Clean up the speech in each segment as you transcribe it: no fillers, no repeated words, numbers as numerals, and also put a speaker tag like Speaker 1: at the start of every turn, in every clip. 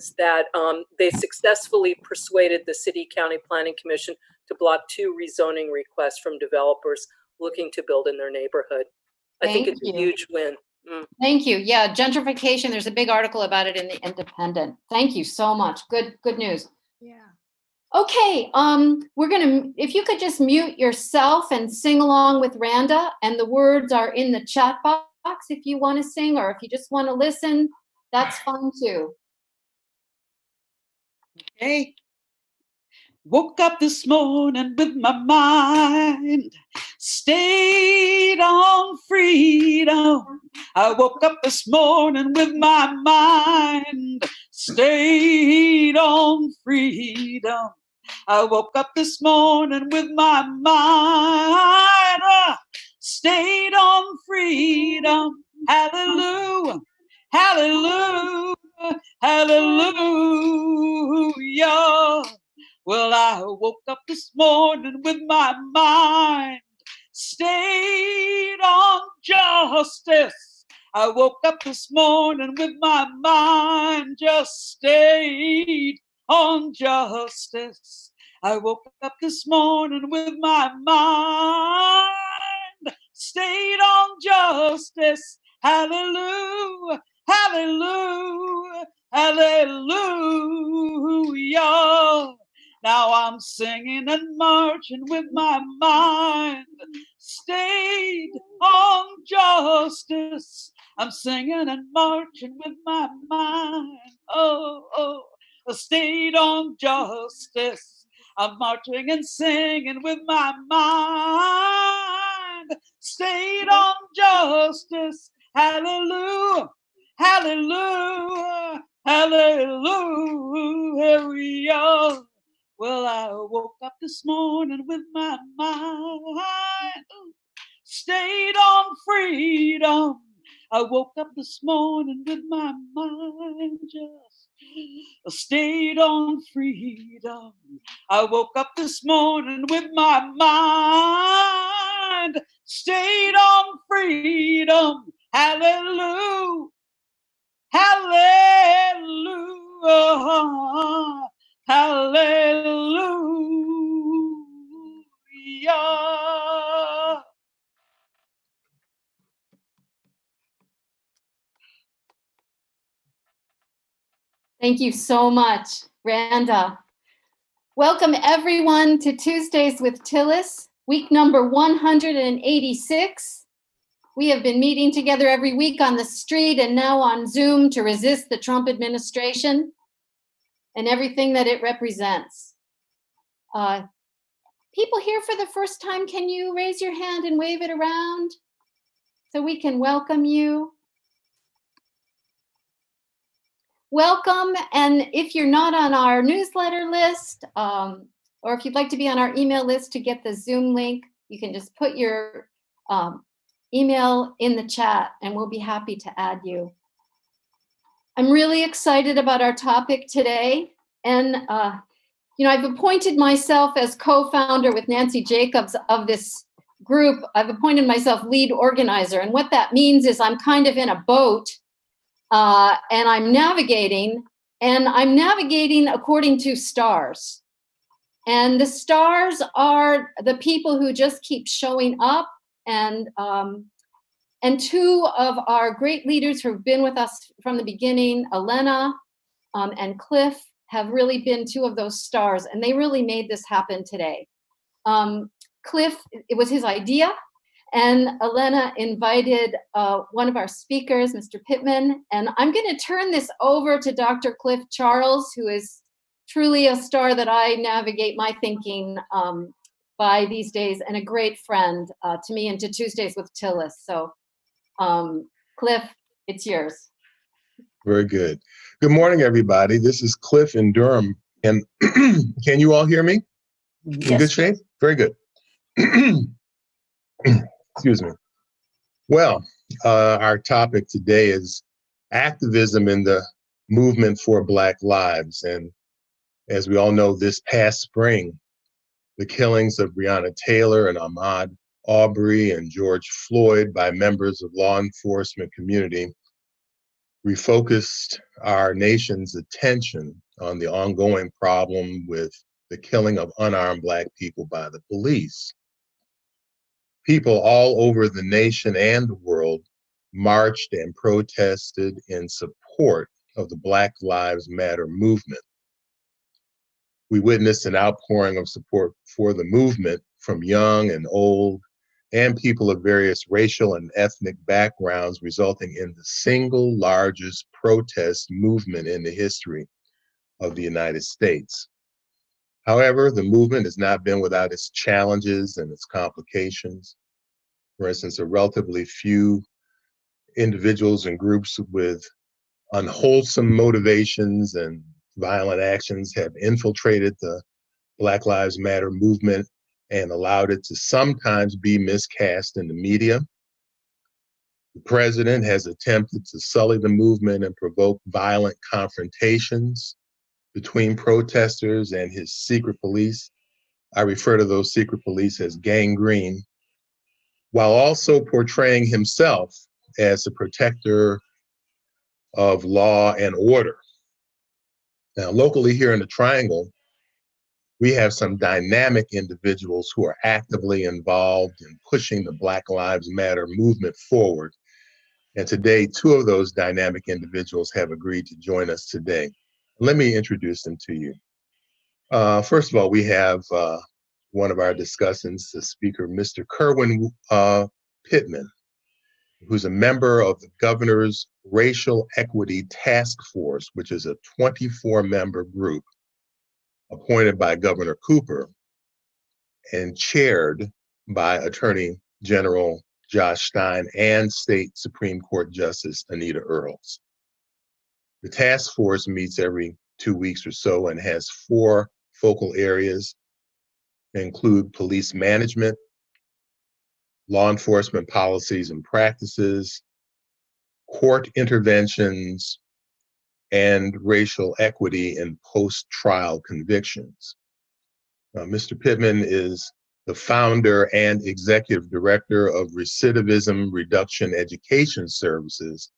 Speaker 1: is that they successfully persuaded the City County Planning Commission to block 2 rezoning requests from developers looking to build in their neighborhood. I think it's a huge win.
Speaker 2: Thank you. Yeah, gentrification, there's a big article about it in the Independent. Thank you so much. Good news.
Speaker 3: Yeah.
Speaker 2: Okay, if you could just mute yourself and sing along with Randa, and the words are in the chat box if you want to sing, or if you just want to listen, that's fine too.
Speaker 4: Okay. Woke up this morning with my mind stayed on freedom. I woke up this morning with my mind stayed on freedom. I woke up this morning with my mind stayed on freedom. Hallelujah, hallelujah, hallelujah. Well, I woke up this morning with my mind stayed on justice. I woke up this morning with my mind just stayed on justice. I woke up this morning with my mind stayed on justice. Hallelujah, hallelujah, hallelujah. Now I'm singing and marching with my mind stayed on justice. I'm singing and marching with my mind, stayed on justice. I'm marching and singing with my mind stayed on justice. Hallelujah, hallelujah, hallelujah. Well, I woke up this morning with my mind stayed on freedom. I woke up this morning with my mind just stayed on freedom. I woke up this morning with my mind stayed on freedom. Hallelujah, hallelujah, hallelujah.
Speaker 2: Thank you so much, Randa. Welcome everyone to Tuesdays with Tillis, week number 186. We have been meeting together every week on the street and now on Zoom to resist the Trump administration and everything that it represents. People here for the first time, can you raise your hand and wave it around so we can welcome you? Welcome, and if you're not on our newsletter list, or if you'd like to be on our email list to get the Zoom link, you can just put your email in the chat and we'll be happy to add you. I'm really excited about our topic today, and I've appointed myself as co-founder with Nancy Jacobs of this group. I've appointed myself lead organizer, and what that means is I'm kind of in a boat and I'm navigating according to stars. And the stars are the people who just keep showing up, and 2 of our great leaders who've been with us from the beginning, Elena and Cliff, have really been 2 of those stars, and they really made this happen today. Cliff, it was his idea, and Elena invited one of our speakers, Mr. Pittman, and I'm going to turn this over to Dr. Cliff Charles, who is truly a star that I navigate my thinking by these days, and a great friend to me and to Tuesdays with Tillis. So, Cliff, it's yours.
Speaker 5: Very good. Good morning, everybody. This is Cliff in Durham. And can you all hear me?
Speaker 4: Yes.
Speaker 5: In good shape? Very good. Excuse me. Well, our topic today is activism in the movement for Black lives. And as we all know, this past spring, the killings of Breonna Taylor and Ahmaud Arbery and George Floyd by members of law enforcement community refocused our nation's attention on the ongoing problem with the killing of unarmed Black people by the police. People all over the nation and the world marched and protested in support of the Black Lives Matter movement. We witnessed an outpouring of support for the movement from young and old and people of various racial and ethnic backgrounds, resulting in the single largest protest movement in the history of the United States. However, the movement has not been without its challenges and its complications. For instance, a relatively few individuals and groups with unwholesome motivations and violent actions have infiltrated the Black Lives Matter movement and allowed it to sometimes be miscast in the media. The president has attempted to sully the movement and provoke violent confrontations between protesters and his secret police. I refer to those secret police as gangrene, while also portraying himself as a protector of law and order. Now, locally here in the Triangle, we have some dynamic individuals who are actively involved in pushing the Black Lives Matter movement forward. And today, two of those dynamic individuals have agreed to join us today. Let me introduce them to you. First of all, we have one of our discussants, the speaker, Mr. Kerwin Pittman, who's a member of the Governor's Racial Equity Task Force, which is a 24-member group appointed by Governor Cooper and chaired by Attorney General Josh Stein and State Supreme Court Justice Anita Earls. The task force meets every 2 weeks or so and has 4 focal areas that include police management, law enforcement policies and practices, court interventions, and racial equity in post-trial convictions. Mr. Pittman is the founder and executive director of Recidivism Reduction Education Services,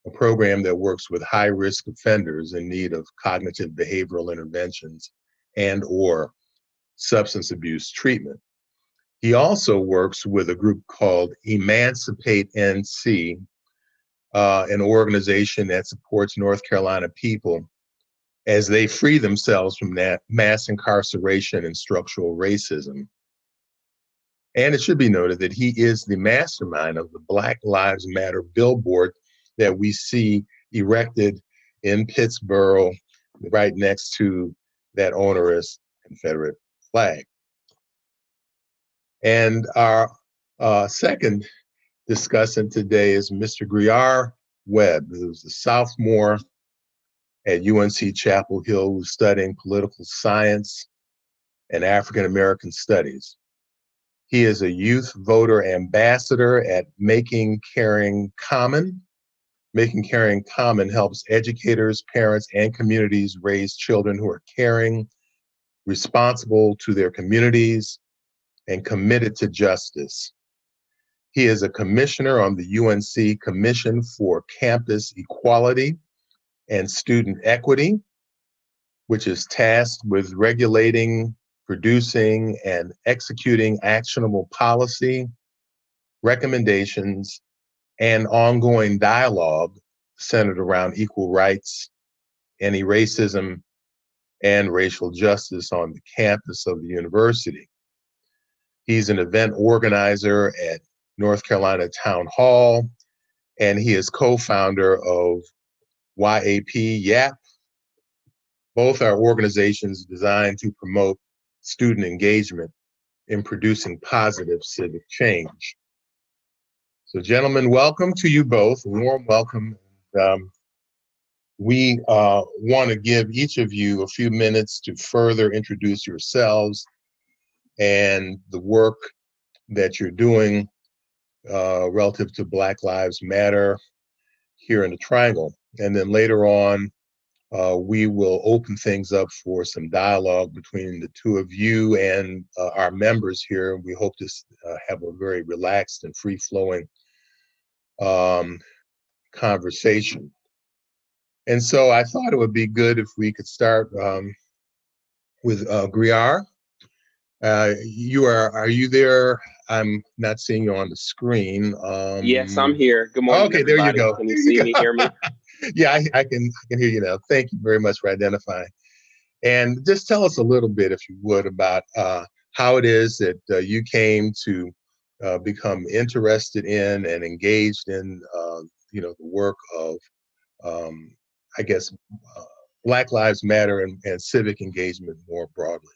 Speaker 5: a program that works with high-risk offenders in need of cognitive behavioral interventions and/or substance abuse treatment. He also works with a group called Emancipate NC, an organization that supports North Carolina people as they free themselves from that mass incarceration and structural racism. And it should be noted that he is the mastermind of the Black Lives Matter billboard that we see erected in Pittsburgh, right next to that onerous Confederate flag. And our second discussant today is Mr. Griar Webb, who's a sophomore at UNC Chapel Hill, who's studying political science and African American studies. He is a youth voter ambassador at Making Caring Common. Making Caring Common helps educators, parents, and communities raise children who are caring, responsible to their communities, and committed to justice. He is a commissioner on the UNC Commission for Campus Equality and Student Equity, which is tasked with regulating, producing, and executing actionable policy, recommendations, and ongoing dialogue centered around equal rights, anti-racism, and racial justice on the campus of the university. He's an event organizer at North Carolina Town Hall, and he is co-founder of YAP. Both are organizations designed to promote student engagement in producing positive civic change. So gentlemen, welcome to you both, a warm welcome. We want to give each of you a few minutes to further introduce yourselves and the work that you're doing relative to Black Lives Matter here in the Triangle. And then later on, we will open things up for some dialogue between the two of you and our members here. We hope to have a very relaxed and free-flowing conversation. And so I thought it would be good if we could start with Griar. Are you there? I'm not seeing you on the screen.
Speaker 3: Yes, I'm here. Good morning,
Speaker 5: Okay, there you
Speaker 3: everybody.
Speaker 5: go.
Speaker 3: Can you
Speaker 5: There you
Speaker 3: see
Speaker 5: go.
Speaker 3: me, hear me?
Speaker 5: Yeah, I can hear you now. Thank you very much for identifying. And just tell us a little bit, if you would, about how it is that you came to become interested in and engaged in, the work of, um, I guess, uh, Black Lives Matter and civic engagement more broadly.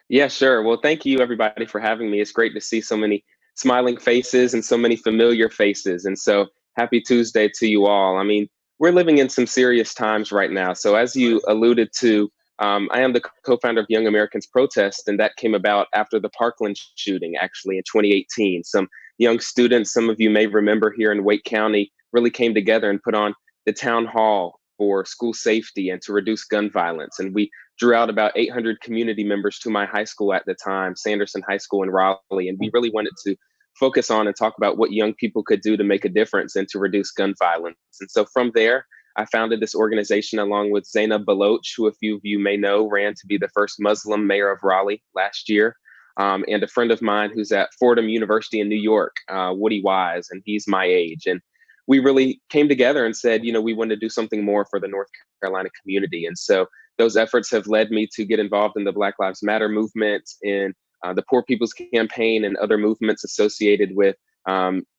Speaker 3: Yeah, sure. Well, thank you, everybody, for having me. It's great to see so many smiling faces and so many familiar faces. And so happy Tuesday to you all. I mean, we're living in some serious times right now. So, as you alluded to, I am the co founder of Young Americans Protest, and that came about after the Parkland shooting, actually, in 2018. Some young students, some of you may remember here in Wake County, really came together and put on the town hall for school safety and to reduce gun violence. And we drew out about 800 community members to my high school at the time, Sanderson High School in Raleigh. And we really wanted to focus on and talk about what young people could do to make a difference and to reduce gun violence. And so from there, I founded this organization along with Zainab Baloch, who a few of you may know ran to be the first Muslim mayor of Raleigh last year. And a friend of mine who's at Fordham University in New York, Woody Wise, and he's my age. And we really came together and said, we want to do something more for the North Carolina community. And so those efforts have led me to get involved in the Black Lives Matter movement, in the Poor People's Campaign, and other movements associated with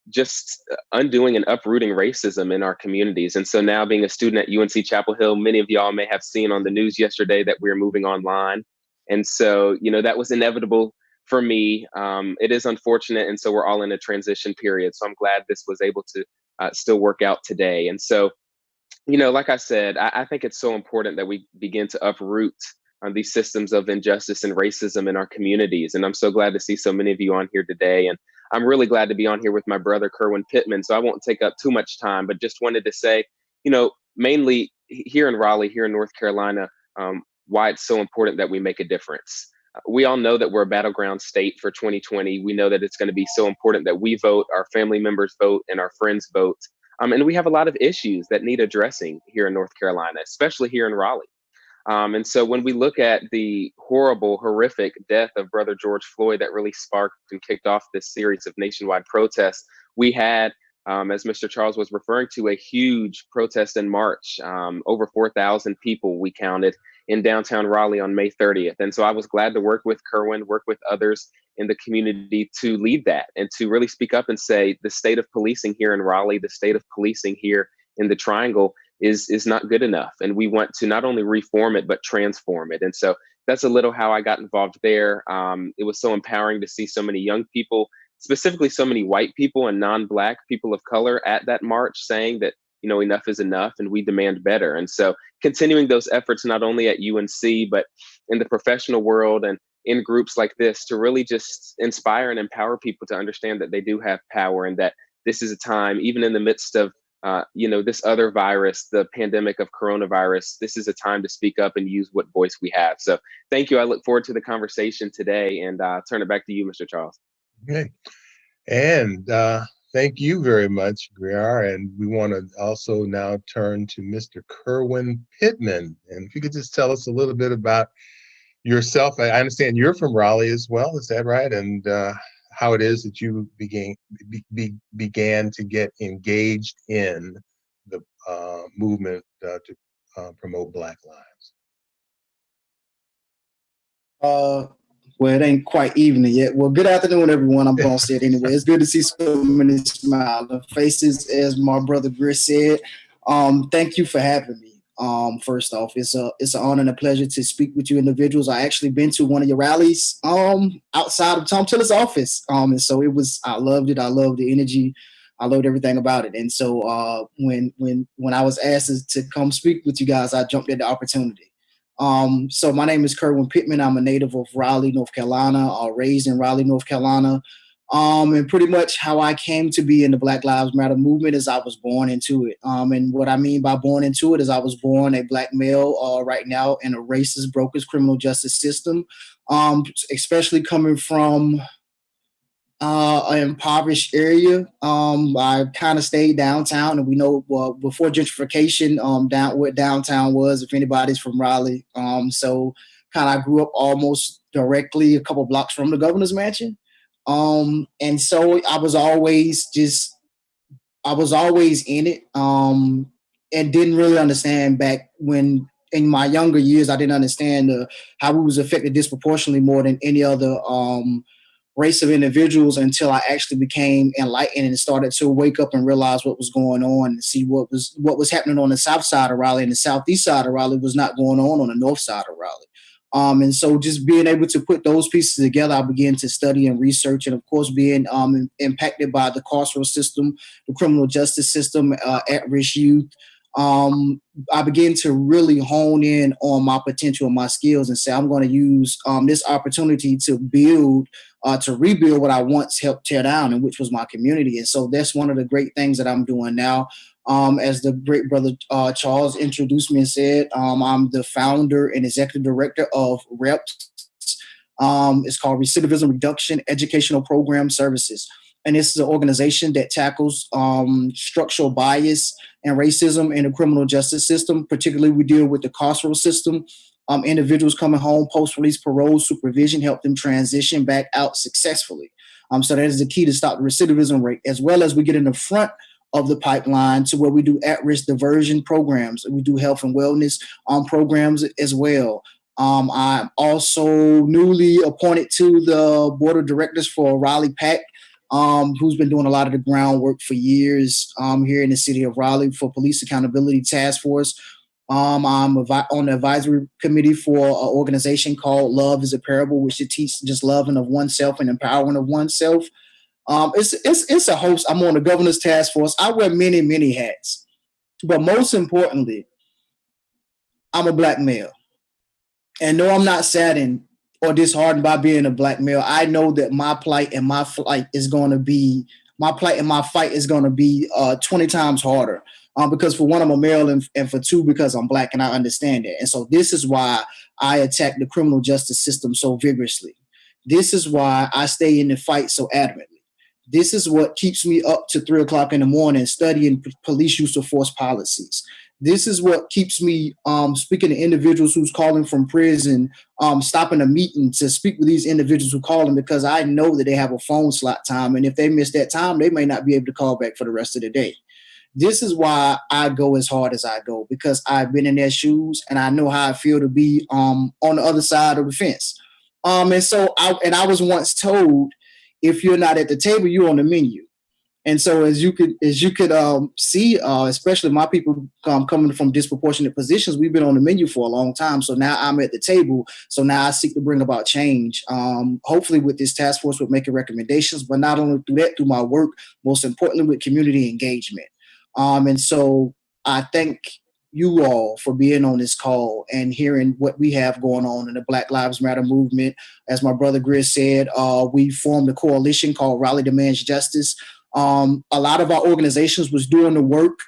Speaker 3: just undoing and uprooting racism in our communities. And so now, being a student at UNC Chapel Hill, many of y'all may have seen on the news yesterday that we're moving online. And so, that was inevitable for me. It is unfortunate. And so we're all in a transition period. So I'm glad this was able to still work out today. And so, like I said, I think it's so important that we begin to uproot these systems of injustice and racism in our communities. And I'm so glad to see so many of you on here today. And I'm really glad to be on here with my brother, Kerwin Pittman. So I won't take up too much time, but just wanted to say, mainly here in Raleigh, here in North Carolina, why it's so important that we make a difference. We all know that we're a battleground state for 2020. We know that it's going to be so important that we vote, our family members vote, and our friends vote. And we have a lot of issues that need addressing here in North Carolina, especially here in Raleigh. And so when we look at the horrible, horrific death of Brother George Floyd that really sparked and kicked off this series of nationwide protests, we had, as Mr. Charles was referring to, a huge protest in March. Over 4,000 people we counted in downtown Raleigh on May 30th. And so I was glad to work with Kerwin, work with others in the community to lead that and to really speak up and say the state of policing here in Raleigh, the state of policing here in the Triangle is not good enough. And we want to not only reform it, but transform it. And so that's a little how I got involved there. It was so empowering to see so many young people, specifically so many white people and non-Black people of color at that march saying that, enough is enough and we demand better. And so continuing those efforts, not only at UNC, but in the professional world and in groups like this, to really just inspire and empower people to understand that they do have power and that this is a time, even in the midst of this other virus, the pandemic of coronavirus, this is a time to speak up and use what voice we have. So thank you. I look forward to the conversation today, and turn it back to you, Mr. Charles.
Speaker 5: Okay. And thank you very much, Griar. And we want to also now turn to Mr. Kerwin Pittman. And if you could just tell us a little bit about yourself. I understand you're from Raleigh as well. Is that right? And how it is that you began to get engaged in the movement to promote Black lives.
Speaker 6: Well, it ain't quite evening yet. Well, good afternoon, everyone. I'm going to say it anyway. It's good to see so many smiling faces, as my brother Chris said. Thank you for having me. First off, it's an honor and a pleasure to speak with you individuals. I actually been to one of your rallies outside of Tom Tiller's office. And so I loved it. I loved the energy. I loved everything about it. And so when I was asked to come speak with you guys, I jumped at the opportunity. So my name is Kerwin Pittman. I'm a native of Raleigh, North Carolina, raised in Raleigh, North Carolina. And pretty much how I came to be in the Black Lives Matter movement is I was born into it. And what I mean by born into it is I was born a Black male right now in a racist, broken criminal justice system, especially coming from an impoverished area. I kind of stayed downtown, and we know before gentrification, down what downtown was. If anybody's from Raleigh, so kind of I grew up almost directly a couple blocks from the governor's mansion, and so I was always in it, and didn't really understand back when in my younger years. I didn't understand how we was affected disproportionately more than any other race of individuals until I actually became enlightened and started to wake up and realize what was going on and see what was happening on the south side of Raleigh, and the southeast side of Raleigh was not going on the north side of Raleigh. And so just being able to put those pieces together, I began to study and research, and of course being impacted by the carceral system, the criminal justice system, at-risk youth. I began to really hone in on my potential and my skills and say, I'm going to use this opportunity to build, to rebuild what I once helped tear down, and which was my community. And so that's one of the great things that I'm doing now. As the great brother Charles introduced me and said, I'm the founder and executive director of REPS. It's called Recidivism Reduction Educational Program Services. And this is an organization that tackles structural bias and racism in the criminal justice system. Particularly, we deal with the carceral system. Individuals coming home post-release parole supervision, help them transition back out successfully. So that is the key to stop the recidivism rate, as well as we get in the front of the pipeline to where we do at-risk diversion programs. We do health and wellness programs as well. I'm also newly appointed to the board of directors for Raleigh PAC, who's been doing a lot of the groundwork for years here in the city of Raleigh for Police Accountability Task Force. I'm on the advisory committee for an organization called Love is a Parable, which it teaches just loving of oneself and empowering of oneself. It's a host. I'm on the governor's task force. I wear many, many hats, but most importantly, I'm a Black male. And no, I'm not saddened or disheartened by being a Black male. I know that my plight and my fight is going to be 20 times harder. Because for one, I'm a male, and for two, because I'm Black, and I understand that. And so this is why I attack the criminal justice system so vigorously. This is why I stay in the fight so adamantly. This is what keeps me up to 3 o'clock in the morning studying police use of force policies. This is what keeps me speaking to individuals who's calling from prison, stopping a meeting to speak with these individuals who call them, because I know that they have a phone slot time. And if they miss that time, they may not be able to call back for the rest of the day. This is why I go as hard as I go, because I've been in their shoes and I know how I feel to be on the other side of the fence. And so I was once told, if you're not at the table, you're on the menu. And so as you could see, especially my people coming from disproportionate positions, we've been on the menu for a long time. So now I'm at the table. So now I seek to bring about change. Hopefully with this task force, we're making recommendations, but not only through that, through my work, most importantly with community engagement. And so I thank you all for being on this call and hearing what we have going on in the Black Lives Matter movement. As my brother Gris said, we formed a coalition called Raleigh Demands Justice. A lot of our organizations was doing the work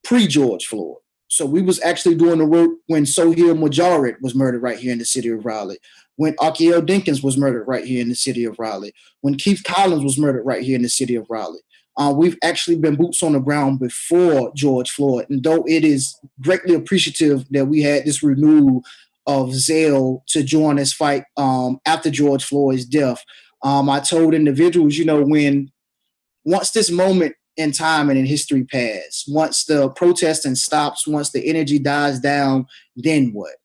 Speaker 6: pre-George Floyd. So we was actually doing the work when Sohail Mujarrad was murdered right here in the city of Raleigh, when Akiel Dinkins was murdered right here in the city of Raleigh, when Keith Collins was murdered right here in the city of Raleigh. We've actually been boots on the ground before George Floyd. And though it is greatly appreciative that we had this renewal of zeal to join this fight after George Floyd's death, I told individuals, once this moment in time and in history pass, once the protesting stops, once the energy dies down, then what?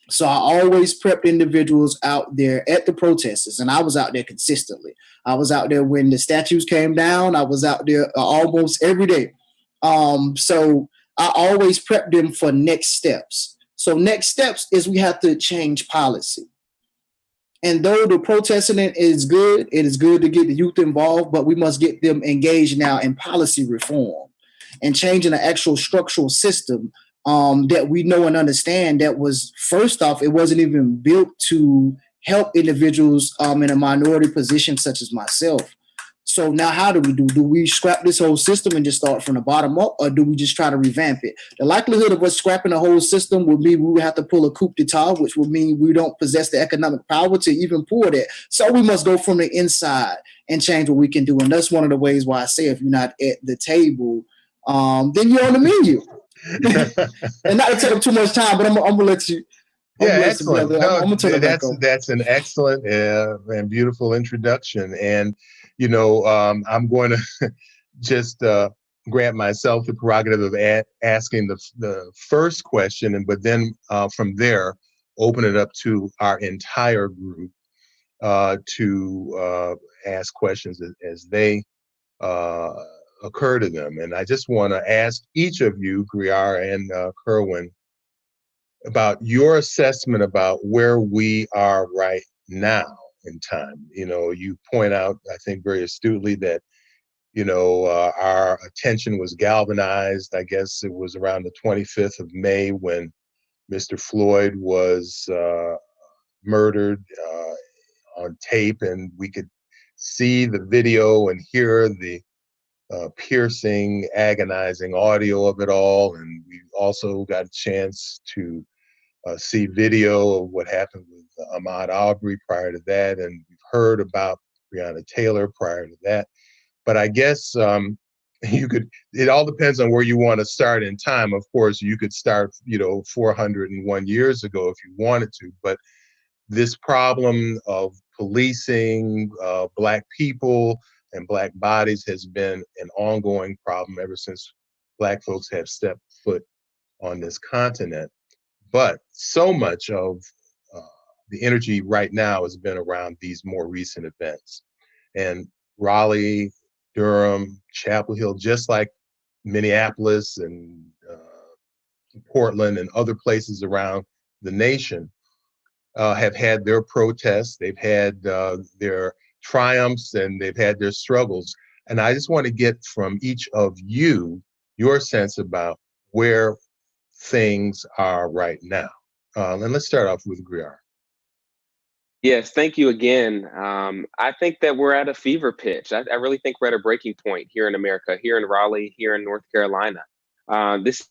Speaker 6: So I always prepped individuals out there at the protesters, and I was out there consistently. I was out there when the statues came down. I was out there almost every day. So I always prepped them for next steps. So next steps is we have to change policy. And though the protesting is good, it is good to get the youth involved, but we must get them engaged now in policy reform and changing the actual structural system that we know and understand that was, first off, it wasn't even built to help individuals in a minority position such as myself. So now how do we do? Do we scrap this whole system and just start from the bottom up, or do we just try to revamp it? The likelihood of us scrapping the whole system would mean we would have to pull a coup d'etat, which would mean we don't possess the economic power to even pull that. So we must go from the inside and change what we can do. And that's one of the ways why I say if you're not at the table, then you're on the menu. And not to take up too much time, but I'm gonna let you.
Speaker 5: Yeah, excellent. No,
Speaker 6: I'm gonna turn it back over.
Speaker 5: that's an excellent and beautiful introduction. And I'm going to just grant myself the prerogative of asking the first question, but then from there open it up to our entire group to ask questions as they occur to them. And I just want to ask each of you, Griar and Kerwin, about your assessment about where we are right now in time. You point out, I think very astutely, that our attention was galvanized. I guess it was around the 25th of May when Mr. Floyd was murdered on tape, and we could see the video and hear the piercing, agonizing audio of it all. And we also got a chance to see video of what happened with Ahmaud Arbery prior to that, and we've heard about Breonna Taylor prior to that. But I guess it all depends on where you want to start in time. Of course, you could start, 401 years ago if you wanted to, but this problem of policing Black people and Black bodies has been an ongoing problem ever since Black folks have stepped foot on this continent. But so much of the energy right now has been around these more recent events. And Raleigh, Durham, Chapel Hill, just like Minneapolis and Portland and other places around the nation, have had their protests, they've had their triumphs, and they've had their struggles. And I just want to get from each of you your sense about where things are right now. And let's start off with Griar.
Speaker 3: Yes, thank you again. I think that we're at a fever pitch. I really think we're at a breaking point here in America, here in Raleigh, here in North Carolina. This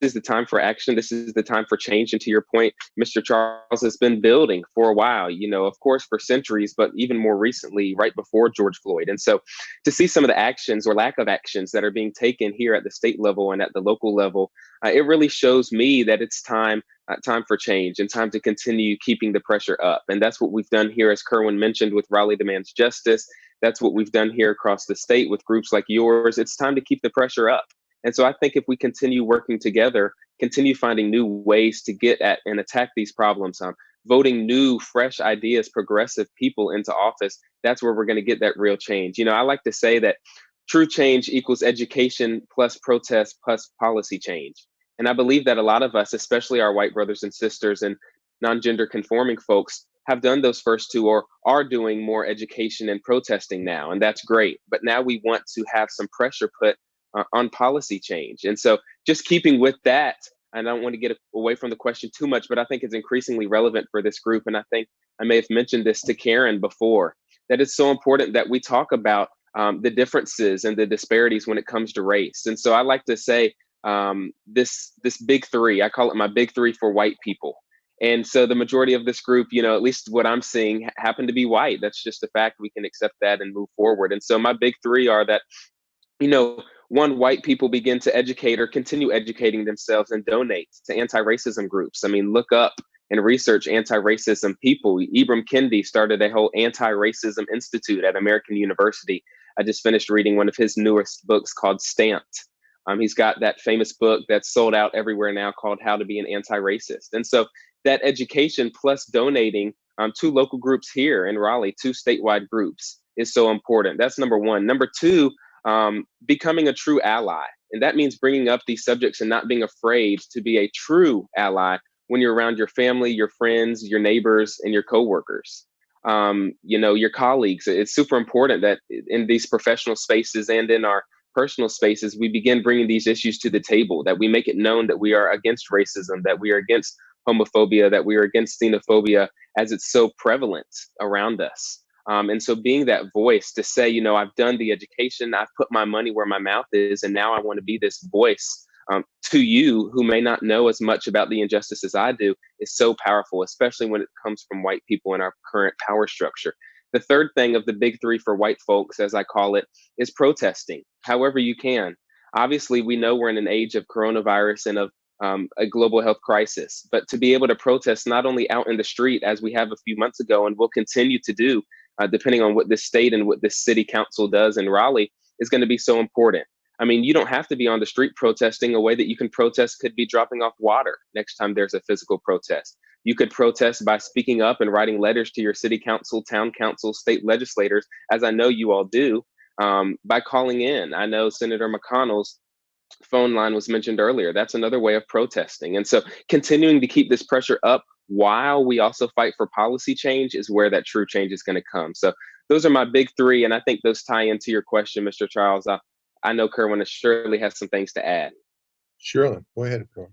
Speaker 3: is the time for action. This is the time for change. And to your point, Mr. Charles has been building for a while, of course, for centuries, but even more recently, right before George Floyd. And so to see some of the actions or lack of actions that are being taken here at the state level and at the local level, it really shows me that it's time for change and time to continue keeping the pressure up. And that's what we've done here, as Kerwin mentioned, with Raleigh Demands Justice. That's what we've done here across the state with groups like yours. It's time to keep the pressure up. And so I think if we continue working together, continue finding new ways to get at and attack these problems, voting new, fresh ideas, progressive people into office, that's where we're going to get that real change. I like to say that true change equals education plus protest plus policy change. And I believe that a lot of us, especially our white brothers and sisters and non-gender conforming folks, have done those first two or are doing more education and protesting now. And that's great. But now we want to have some pressure put on policy change. And so just keeping with that, and I don't want to get away from the question too much, but I think it's increasingly relevant for this group. And I think I may have mentioned this to Karen before, that it's so important that we talk about the differences and the disparities when it comes to race. And so I like to say this big three, I call it my big three for white people. And so the majority of this group, at least what I'm seeing, happen to be white. That's just a fact. We can accept that and move forward. And so my big three are that, one, white people begin to educate or continue educating themselves and donate to anti-racism groups. I mean, look up and research anti-racism people. Ibram Kendi started a whole anti-racism institute at American University. I just finished reading one of his newest books called Stamped. He's got that famous book that's sold out everywhere now called How to Be an Anti-Racist. And so that education plus donating to local groups here in Raleigh, to statewide groups, is so important. That's number one. Number two, becoming a true ally. And that means bringing up these subjects and not being afraid to be a true ally when you're around your family, your friends, your neighbors, and your coworkers, your colleagues. It's super important that in these professional spaces and in our personal spaces, we begin bringing these issues to the table, that we make it known that we are against racism, that we are against homophobia, that we are against xenophobia, as it's so prevalent around us. And so being that voice to say, you know, I've done the education, I've put my money where my mouth is, and now I want to be this voice to you who may not know as much about the injustices I do is so powerful, especially when it comes from white people in our current power structure. The third thing of the big three for white folks, as I call it, is protesting however you can. Obviously, we know we're in an age of coronavirus and of a global health crisis, but to be able to protest not only out in the street as we have a few months ago and will continue to do, depending on what this state and what this city council does in Raleigh, is going to be so important. I mean, you don't have to be on the street protesting. A way that you can protest could be dropping off water next time there's a physical protest. You could protest by speaking up and writing letters to your city council, town council, state legislators, as I know you all do, by calling in. I know Senator McConnell's phone line was mentioned earlier. That's another way of protesting. And so continuing to keep this pressure up while we also fight for policy change is where that true change is going to come. So those are my big three. And I think those tie into your question, Mr. Charles. I know Kerwin surely has some things to add.
Speaker 5: Surely. Go ahead, Kerwin.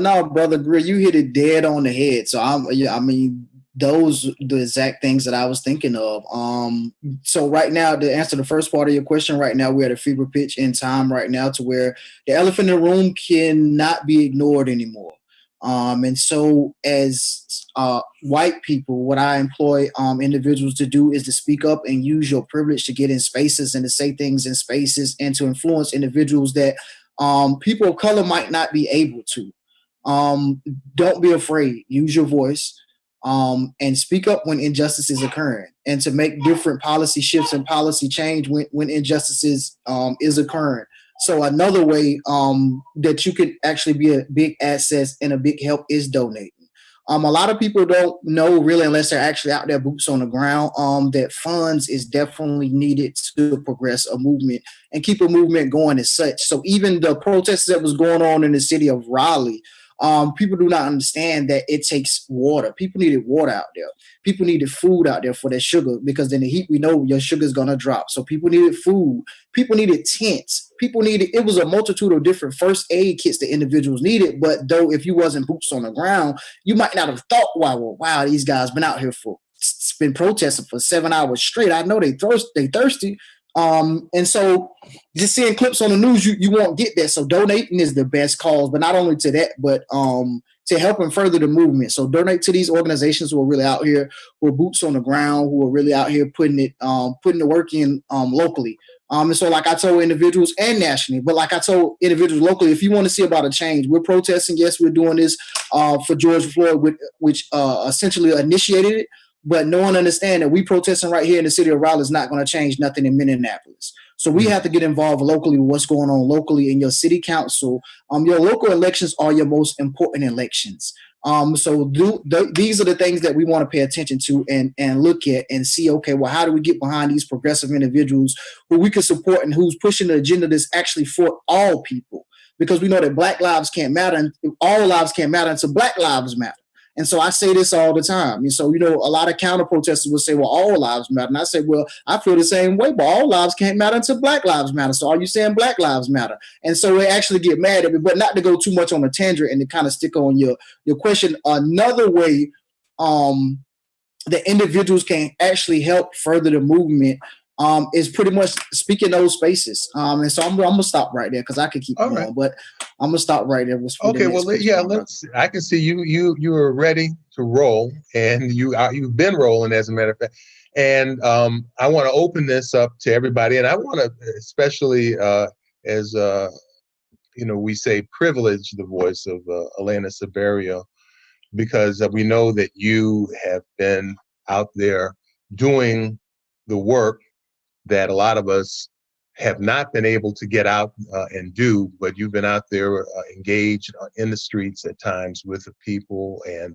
Speaker 6: No, brother Greer, you hit it dead on the head. So I mean, those the exact things that I was thinking of. So right now, to answer the first part of your question, right now we're at a fever pitch in time right now to where the elephant in the room cannot be ignored anymore. And so as white people, what I employ individuals to do is to speak up and use your privilege to get in spaces and to say things in spaces and to influence individuals that people of color might not be able to. Don't be afraid. Use your voice and speak up when injustice is occurring, and to make different policy shifts and policy change when injustices is occurring. So another way that you could actually be a big asset and a big help is donating. A lot of people don't know really unless they're actually out there boots on the ground that funds is definitely needed to progress a movement and keep a movement going as such. So even the protests that was going on in the city of Raleigh, people do not understand that it takes water. People needed water out there. People needed food out there for their sugar, because in the heat, we know your sugar is going to drop. So people needed food. People needed tents. It was a multitude of different first aid kits that individuals needed. But though, if you wasn't boots on the ground, you might not have thought, wow, these guys been out here been protesting for 7 hours straight. I know they thirsty. And so just seeing clips on the news, you won't get that. So donating is the best cause, but not only to that, but to help and further the movement. So donate to these organizations who are really out here, who are boots on the ground, who are really out here putting the work in locally. And so like I told individuals and nationally, but like I told individuals locally, if you want to see about a change, we're protesting. Yes, we're doing this for George Floyd, which essentially initiated it. But no one understands that we protesting right here in the city of Raleigh is not going to change nothing in Minneapolis. So we have to get involved locally with what's going on locally in your city council. Your local elections are your most important elections. So these are the things that we want to pay attention to and look at and see, okay, well, how do we get behind these progressive individuals who we can support and who's pushing the agenda that's actually for all people? Because we know that Black lives can't matter, and all lives can't matter until Black lives matter. And so I say this all the time. And so, a lot of counter protesters will say, well, all lives matter. And I say, well, I feel the same way, but all lives can't matter until Black lives matter. So are you saying Black lives matter? And so they actually get mad at me, but not to go too much on a tangent and to kind of stick on your question. Another way that individuals can actually help further the movement is pretty much speaking those spaces. And so I'm going to stop right there because I could keep going, but I'm going to stop right there.
Speaker 5: Okay, well, I can see you are ready to roll, and you've been rolling, as a matter of fact. And I want to open this up to everybody, and I want to especially, as we say, privilege the voice of Elena Severio, because we know that you have been out there doing the work that a lot of us have not been able to get out and do, but you've been out there engaged in the streets at times with the people. And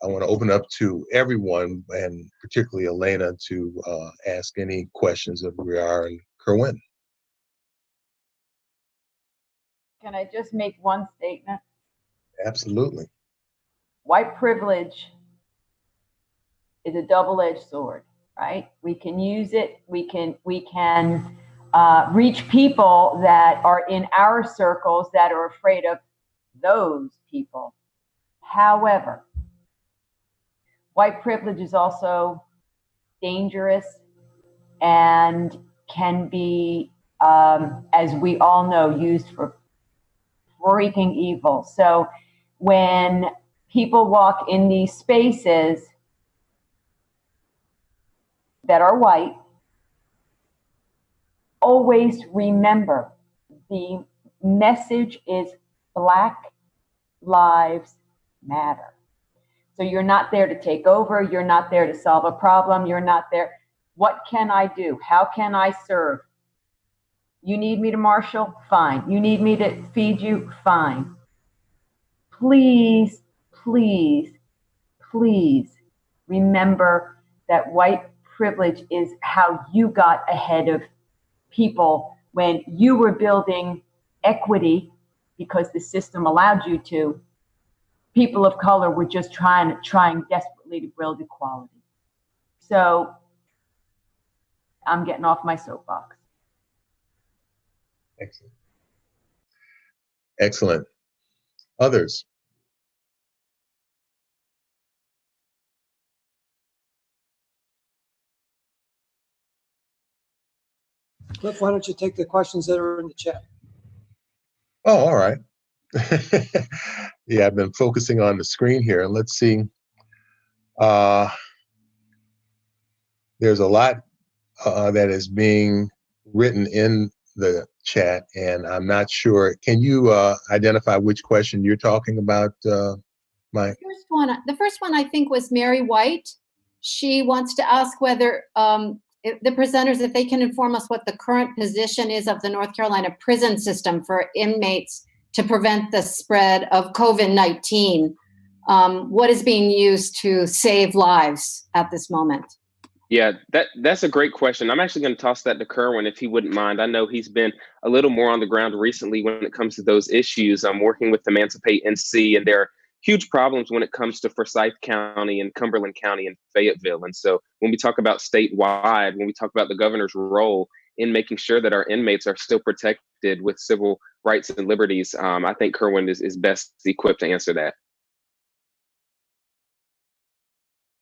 Speaker 5: I want to open up to everyone, and particularly Elena, to ask any questions of Briar and Kerwin.
Speaker 7: Can I just make one statement?
Speaker 5: Absolutely.
Speaker 7: White privilege is a double-edged sword, right? We can use it. We can reach people that are in our circles that are afraid of those people. However, white privilege is also dangerous and can be, as we all know, used for freaking evil. So when people walk in these spaces that are white, always remember the message is Black Lives Matter. So you're not there to take over. You're not there to solve a problem. You're not there. What can I do? How can I serve? You need me to marshal? Fine. You need me to feed you? Fine. Please, please, please remember that white privilege is how you got ahead of people when you were building equity because the system allowed you to. People of color were just trying desperately to build equality. So I'm getting off my soapbox.
Speaker 5: Excellent. Excellent. Others?
Speaker 8: Cliff, why don't you take the questions that are in the chat?
Speaker 5: Oh, all right. Yeah, I've been focusing on the screen here. Let's see. There's a lot that is being written in the chat, and I'm not sure. Can you identify which question you're talking about, Mike?
Speaker 2: The first one I think was Mary White. She wants to ask whether the presenters, if they can inform us what the current position is of the North Carolina prison system for inmates to prevent the spread of COVID-19. What is being used to save lives at this moment?
Speaker 3: Yeah, that's a great question. I'm actually going to toss that to Kerwin if he wouldn't mind. I know he's been a little more on the ground recently when it comes to those issues. I'm working with Emancipate NC, and there are huge problems when it comes to Forsyth County and Cumberland County and Fayetteville. And so when we talk about statewide, when we talk about the governor's role in making sure that our inmates are still protected with civil rights and liberties, I think Kerwin is best equipped to answer that.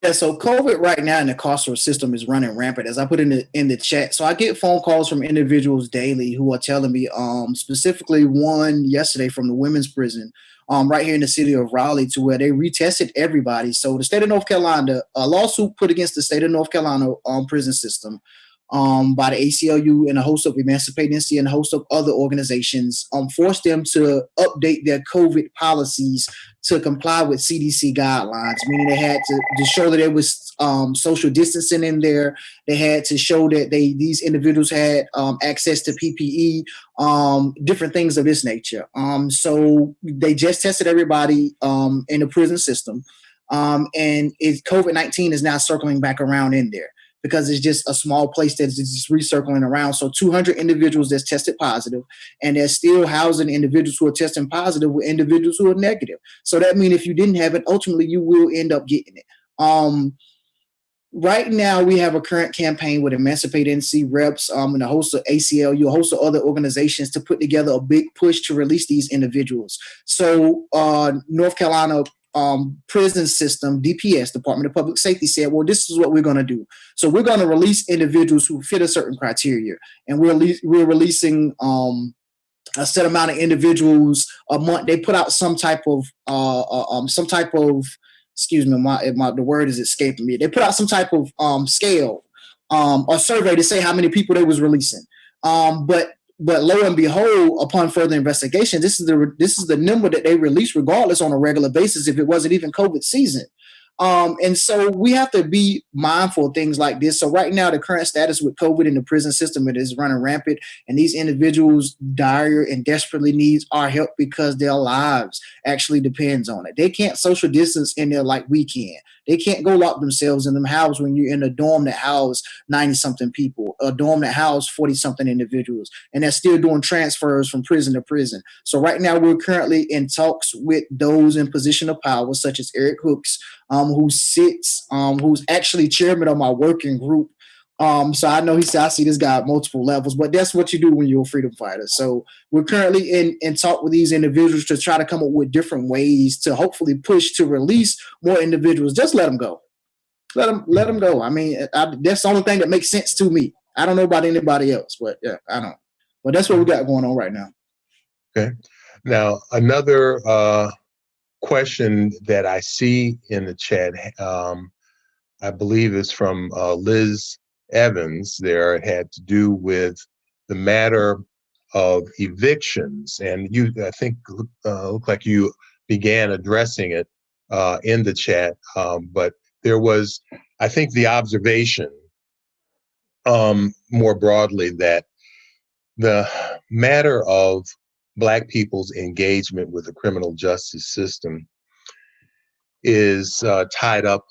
Speaker 6: Yeah, so COVID right now in the carceral system is running rampant, as I put in the chat. So I get phone calls from individuals daily who are telling me, specifically one yesterday from the women's prison, right here in the city of Raleigh, to where they retested everybody. So the state of North Carolina, a lawsuit put against the state of North Carolina prison system by the ACLU and a host of Emancipate NC and a host of other organizations, forced them to update their COVID policies to comply with CDC guidelines, meaning they had to show that there was social distancing in there. They had to show that these individuals had access to PPE, different things of this nature. So they just tested everybody in the prison system, and COVID-19 is now circling back around in there, because it's just a small place that's just recircling around. So 200 individuals that's tested positive, and they're still housing individuals who are testing positive with individuals who are negative. So that means if you didn't have it, ultimately you will end up getting it. Right now, we have a current campaign with Emancipate NC reps and a host of ACLU, a host of other organizations to put together a big push to release these individuals. So North Carolina prison system, DPS, Department of Public Safety, said, well, this is what we're going to do. So we're going to release individuals who fit a certain criteria, and we're releasing a set amount of individuals a month. They put out some type of excuse me, the word is escaping me. They put out some type of scale or survey to say how many people they was releasing. But lo and behold, upon further investigation, this is the number that they release regardless on a regular basis if it wasn't even COVID season. And so we have to be mindful of things like this. So right now, the current status with COVID in the prison system, it is running rampant, and these individuals dire and desperately needs our help because their lives actually depends on it. They can't social distance in there like we can. They can't go lock themselves in them houses when you're in a dorm that house 90-something people, a dorm that house 40-something individuals, and they're still doing transfers from prison to prison. So right now, we're currently in talks with those in position of power, such as Eric Hooks, who's actually chairman of my working group. So I know he said, I see this guy at multiple levels, but that's what you do when you're a freedom fighter. So we're currently in talk with these individuals to try to come up with different ways to hopefully push to release more individuals. Just let them go. let them go. I mean, that's the only thing that makes sense to me. I don't know about anybody else, but yeah, I don't. But that's what we got going on right now.
Speaker 5: Okay. Now, another question that I see in the chat, I believe is from Liz Evans there. It had to do with the matter of evictions. And you, I think, looked like you began addressing it in the chat. But there was, I think, the observation more broadly that the matter of Black people's engagement with the criminal justice system is tied up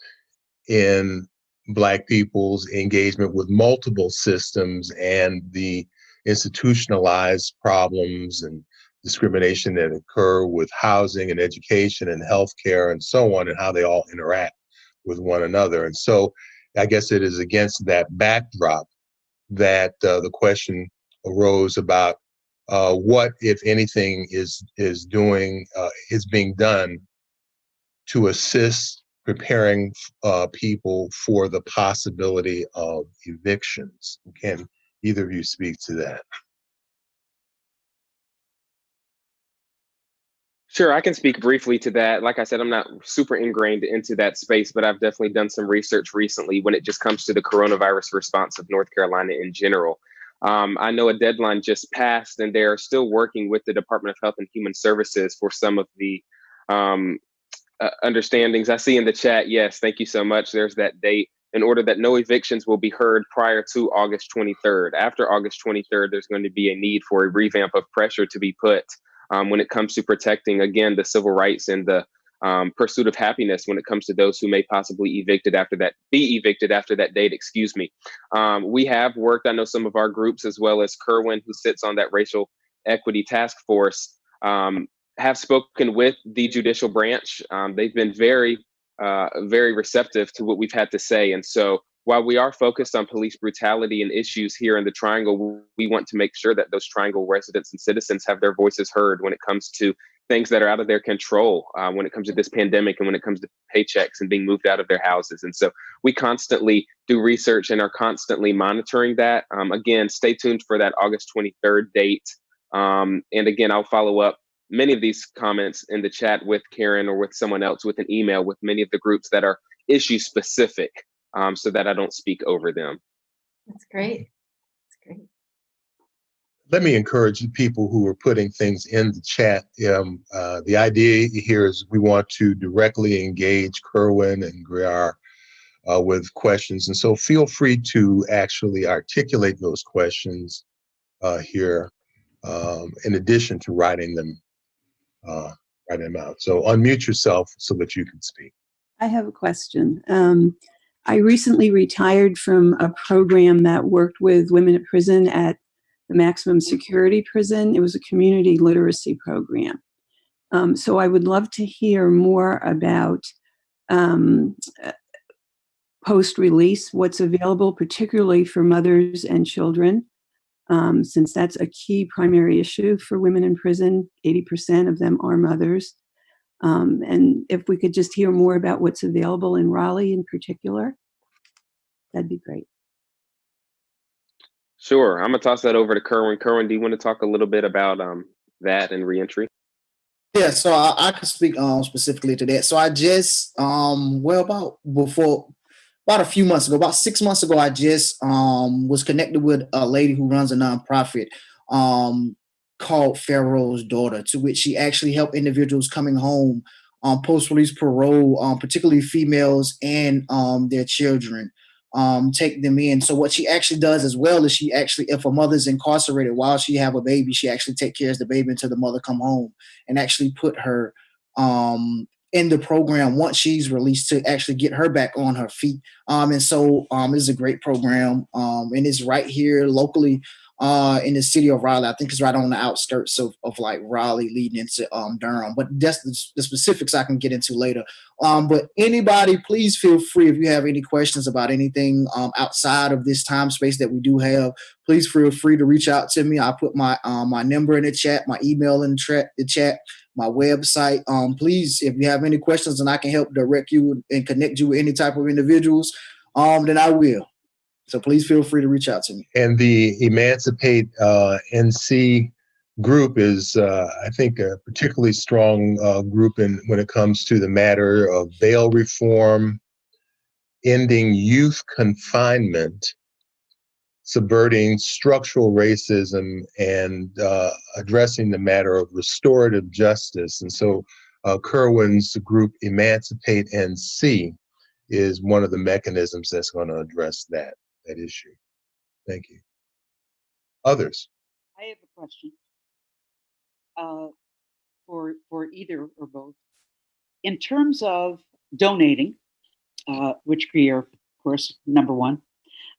Speaker 5: in Black people's engagement with multiple systems and the institutionalized problems and discrimination that occur with housing and education and healthcare and so on, and how they all interact with one another. And so I guess it is against that backdrop that the question arose about what, if anything, is being done to assist preparing people for the possibility of evictions. Can either of you speak to that?
Speaker 3: Sure, I can speak briefly to that. Like I said, I'm not super ingrained into that space, but I've definitely done some research recently when it just comes to the coronavirus response of North Carolina in general. I know a deadline just passed, and they're still working with the Department of Health and Human Services for some of the understandings. I see in the chat, yes, thank you so much. There's that date, in order that no evictions will be heard prior to August 23rd. After August 23rd, there's going to be a need for a revamp of pressure to be put when it comes to protecting, again, the civil rights and the pursuit of happiness when it comes to those who may possibly be evicted after that date, excuse me. We have worked, I know some of our groups, as well as Kerwin, who sits on that racial equity task force, have spoken with the judicial branch. They've been very receptive to what we've had to say. And so while we are focused on police brutality and issues here in the Triangle, we want to make sure that those Triangle residents and citizens have their voices heard when it comes to things that are out of their control, when it comes to this pandemic and when it comes to paychecks and being moved out of their houses. And so we constantly do research and are constantly monitoring that. Again, stay tuned for that August 23rd date. And again, I'll follow up many of these comments in the chat with Karen or with someone else with an email with many of the groups that are issue specific, so that I don't speak over them.
Speaker 2: That's great. That's great.
Speaker 5: Let me encourage people who are putting things in the chat. The idea here is we want to directly engage Kerwin and Griar with questions. And so feel free to actually articulate those questions here, in addition to writing them out. So unmute yourself so that you can speak.
Speaker 9: I have a question. I recently retired from a program that worked with women in prison at the maximum security prison. It was a community literacy program. So I would love to hear more about post-release, what's available, particularly for mothers and children, since that's a key primary issue for women in prison. 80% of them are mothers. And if we could just hear more about what's available in Raleigh in particular, that'd be great.
Speaker 3: Sure. I'm going to toss that over to Kerwin. Kerwin, do you want to talk a little bit about that and reentry?
Speaker 6: Yeah, so I can speak specifically to that. So I just, about a few months ago, about 6 months ago, I just was connected with a lady who runs a nonprofit called Pharaoh's Daughter, to which she actually helped individuals coming home post-release parole, particularly females and their children, take them in. So what she actually does as well is she actually, if a mother's incarcerated while she have a baby, she actually take care of the baby until the mother come home and actually put her in the program once she's released to actually get her back on her feet. And so it's a great program, and it's right here locally in the city of Raleigh. I think it's right on the outskirts of like Raleigh leading into Durham, but that's the specifics I can get into later. But anybody, please feel free if you have any questions about anything outside of this time space that we do have, please feel free to reach out to me. I'll put my number in the chat, my email in the chat. my website. Please, if you have any questions and I can help direct you and connect you with any type of individuals, then I will. So please feel free to reach out to me.
Speaker 5: And the Emancipate NC group is, I think, a particularly strong group when it comes to the matter of bail reform, ending youth confinement, subverting structural racism, and addressing the matter of restorative justice. And so Kerwin's group Emancipate NC is one of the mechanisms that's going to address that issue. Thank you. Others?
Speaker 4: I have a question for either or both. In terms of donating, which we are, of course, number one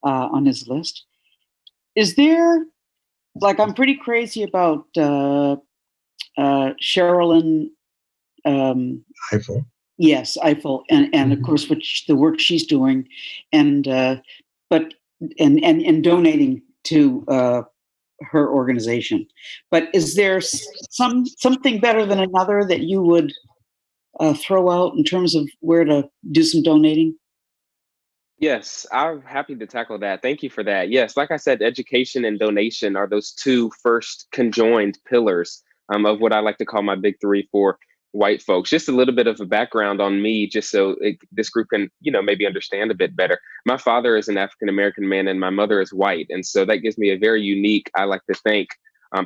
Speaker 4: on his list, is there, like, I'm pretty crazy about Sherilyn
Speaker 5: Eiffel.
Speaker 4: Yes, Eiffel, and of course, the work she's doing, and donating to her organization. But is there something better than another that you would throw out in terms of where to do some donating?
Speaker 3: Yes, I'm happy to tackle that. Thank you for that. Yes, like I said, education and donation are those two first conjoined pillars of what I like to call my big three for white folks. Just a little bit of a background on me, just so this group can, maybe understand a bit better. My father is an African-American man and my mother is white. And so that gives me a very unique, I like to think,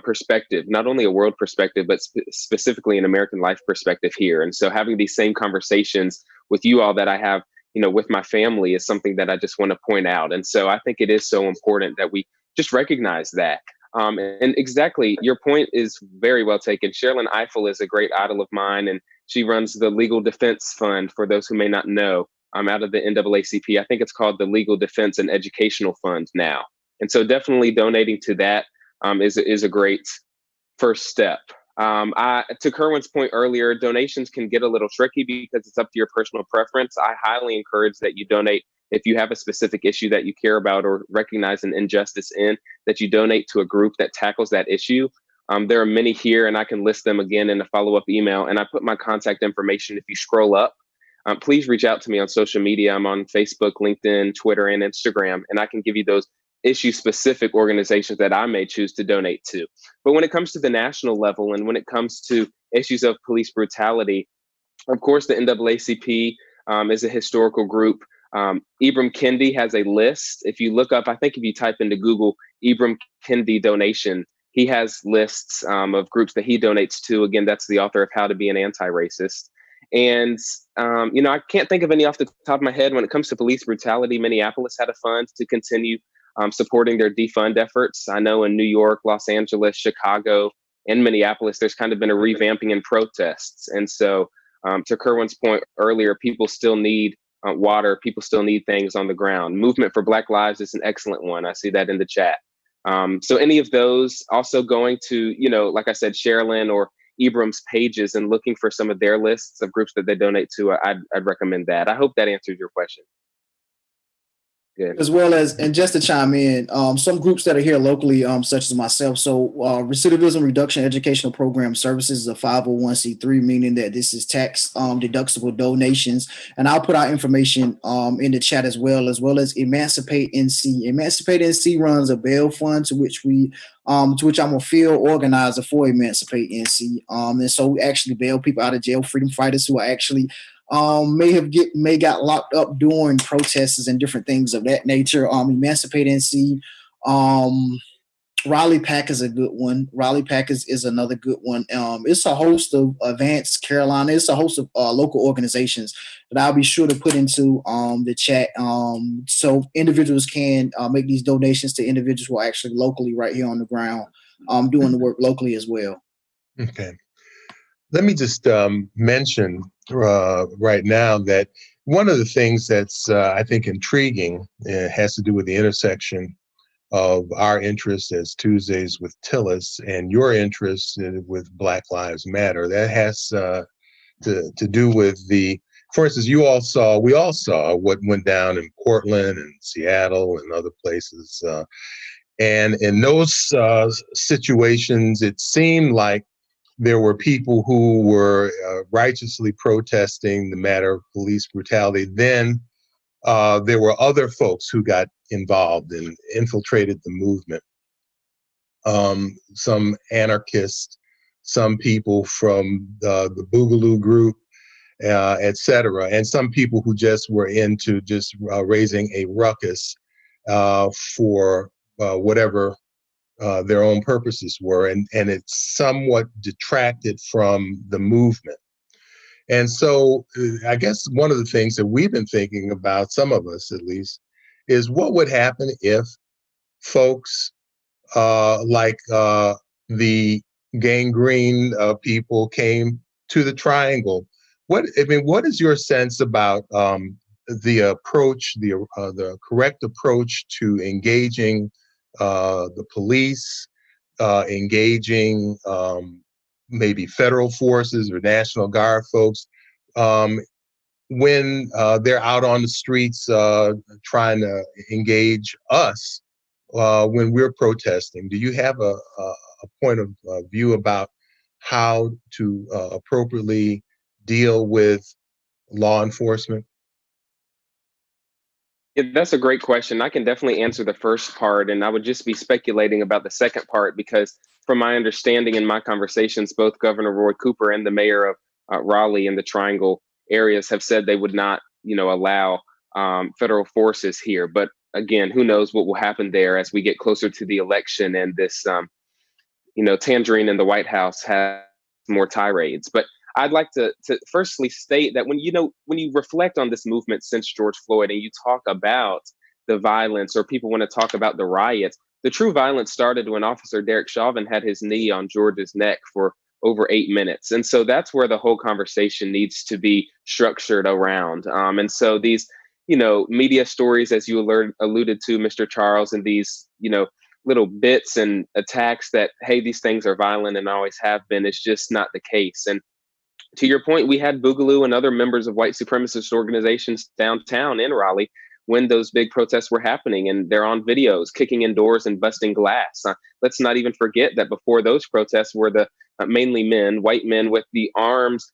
Speaker 3: perspective, not only a world perspective, but specifically an American life perspective here. And so having these same conversations with you all that I have, with my family is something that I just want to point out. And so I think it is so important that we just recognize that. And exactly, your point is very well taken. Sherilyn Eiffel is a great idol of mine, and she runs the Legal Defense Fund, for those who may not know. I'm out of the NAACP. I think it's called the Legal Defense and Educational Fund now. And so definitely donating to that is a great first step. To Kerwin's point earlier, donations can get a little tricky because it's up to your personal preference. I highly encourage that you donate if you have a specific issue that you care about or recognize an injustice in, that you donate to a group that tackles that issue. There are many here, and I can list them again in a follow-up email. And I put my contact information if you scroll up. Please reach out to me on social media. I'm on Facebook, LinkedIn, Twitter, and Instagram, and I can give you those issue-specific organizations that I may choose to donate to. But when it comes to the national level and when it comes to issues of police brutality, of course, the NAACP is a historical group. Ibram Kendi has a list. If you look up, I think if you type into Google Ibram Kendi donation, he has lists of groups that he donates to. Again, that's the author of How to Be an Anti-Racist. And, I can't think of any off the top of my head. When it comes to police brutality, Minneapolis had a fund to continue supporting their defund efforts. I know in New York, Los Angeles, Chicago, and Minneapolis, there's kind of been a revamping in protests. And so to Kerwin's point earlier, people still need water. People still need things on the ground. Movement for Black Lives is an excellent one. I see that in the chat. So any of those, also going to, like I said, Sherilyn or Ibram's pages and looking for some of their lists of groups that they donate to, I'd recommend that. I hope that answers your question. Good.
Speaker 6: As well as, and just to chime in, some groups that are here locally, such as myself. So Recidivism Reduction Educational Program Services is a 501c3, meaning that this is tax deductible donations. And I'll put our information in the chat as well as Emancipate NC. Emancipate NC runs a bail fund to which I'm a field organizer for Emancipate NC. And so we actually bail people out of jail, freedom fighters who are actually may got locked up during protests and different things of that nature. Emancipate NC. Raleigh Pack is a good one. Raleigh Pack is another good one. It's a host of Advanced Carolina. It's a host of local organizations that I'll be sure to put into the chat, so individuals can make these donations to individuals who are actually locally right here on the ground doing the work locally as well.
Speaker 5: Okay. Let me just mention right now that one of the things that's, I think, intriguing has to do with the intersection of our interest as Tuesdays with Tillis and your interest with Black Lives Matter. That has to do with for instance, we all saw what went down in Portland and Seattle and other places. And in those situations, it seemed like there were people who were righteously protesting the matter of police brutality. Then there were other folks who got involved and infiltrated the movement. Some anarchists, some people from the Boogaloo group, et cetera, and some people who just were into just raising a ruckus for whatever their own purposes were, and it's somewhat detracted from the movement. And so I guess one of the things that we've been thinking about, some of us at least, is what would happen if folks like the gangrene people came to the Triangle. What is your sense about the approach, the correct approach to engaging the police, engaging maybe federal forces or National Guard folks when they're out on the streets trying to engage us when we're protesting? Do you have a point of view about how to appropriately deal with law enforcement?
Speaker 3: Yeah, that's a great question. I can definitely answer the first part, and I would just be speculating about the second part because, from my understanding in my conversations, both Governor Roy Cooper and the mayor of Raleigh and the Triangle areas have said they would not, allow federal forces here. But again, who knows what will happen there as we get closer to the election and this Tangerine in the White House has more tirades. But I'd like to firstly state that when you reflect on this movement since George Floyd and you talk about the violence, or people want to talk about the riots, the true violence started when Officer Derek Chauvin had his knee on George's neck for over 8 minutes. And so that's where the whole conversation needs to be structured around. And so these, media stories, as you alluded to, Mr. Charles, and these, little bits and attacks that, hey, these things are violent and always have been, is just not the case. And to your point, we had Boogaloo and other members of white supremacist organizations downtown in Raleigh when those big protests were happening, and they're on videos kicking in doors and busting glass. Let's not even forget that before those protests were the mainly men, white men with the arms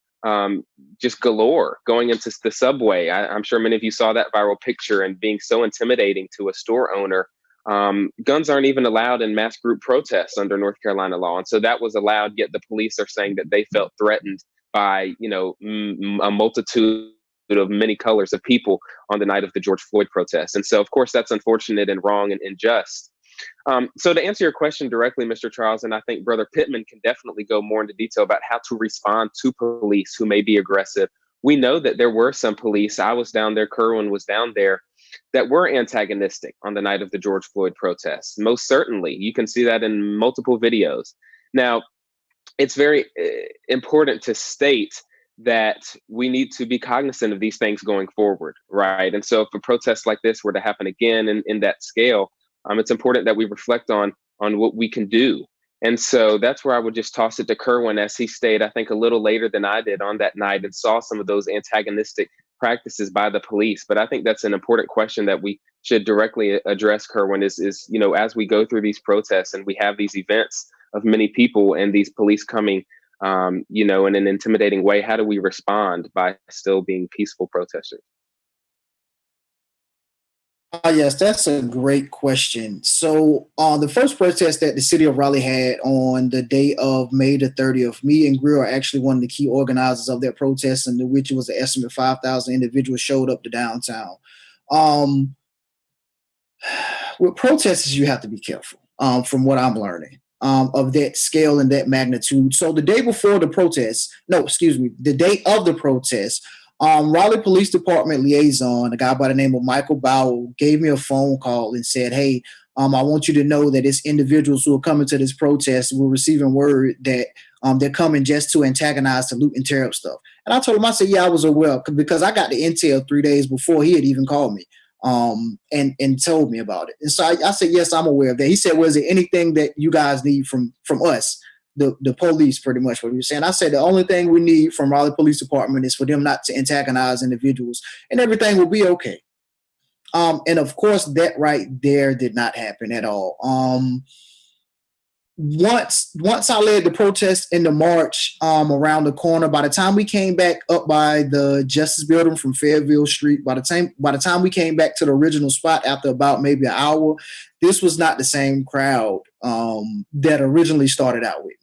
Speaker 3: just galore going into the subway. I'm sure many of you saw that viral picture and being so intimidating to a store owner. Guns aren't even allowed in mass group protests under North Carolina law. And so that was allowed, yet the police are saying that they felt threatened by, a multitude of many colors of people on the night of the George Floyd protests. And so, of course, that's unfortunate and wrong and unjust. So to answer your question directly, Mr. Charles, and I think Brother Pittman can definitely go more into detail about how to respond to police who may be aggressive. We know that there were some police, I was down there, Kerwin was down there, that were antagonistic on the night of the George Floyd protests. Most certainly. You can see that in multiple videos. Now, it's very important to state that we need to be cognizant of these things going forward, right? And so if a protest like this were to happen again in that scale, it's important that we reflect on what we can do. And so that's where I would just toss it to Kerwin, as he stayed, I think, a little later than I did on that night and saw some of those antagonistic practices by the police. But I think that's an important question that we should directly address, Kerwin, is as we go through these protests and we have these events of many people and these police coming, in an intimidating way, how do we respond by still being peaceful protesters?
Speaker 6: Yes, that's a great question. So, the first protest that the city of Raleigh had on the day of May the 30th, me and Greer are actually one of the key organizers of that protest, in which it was an estimate 5,000 individuals showed up to downtown. With protests, you have to be careful, from what I'm learning, of that scale and that magnitude. So the day before the protest, the day of the protest, Raleigh Police Department liaison, a guy by the name of Michael Bowell, gave me a phone call and said, hey, I want you to know that it's individuals who are coming to this protest. We're receiving word that they're coming just to antagonize, to loot and tear up stuff. And I told him, I said, yeah, I was aware, because I got the intel 3 days before he had even called me and told me about it. And so I said, yes, I'm aware of that. He said, well, is there anything that you guys need from us? The police, pretty much what he was saying. I said the only thing we need from Raleigh Police Department is for them not to antagonize individuals, and everything will be okay. And of course, that right there did not happen at all. once I led the protest in the march around the corner, by the time we came back up by the Justice Building from Fayetteville Street, by the time we came back to the original spot after about maybe an hour, this was not the same crowd that originally started out with.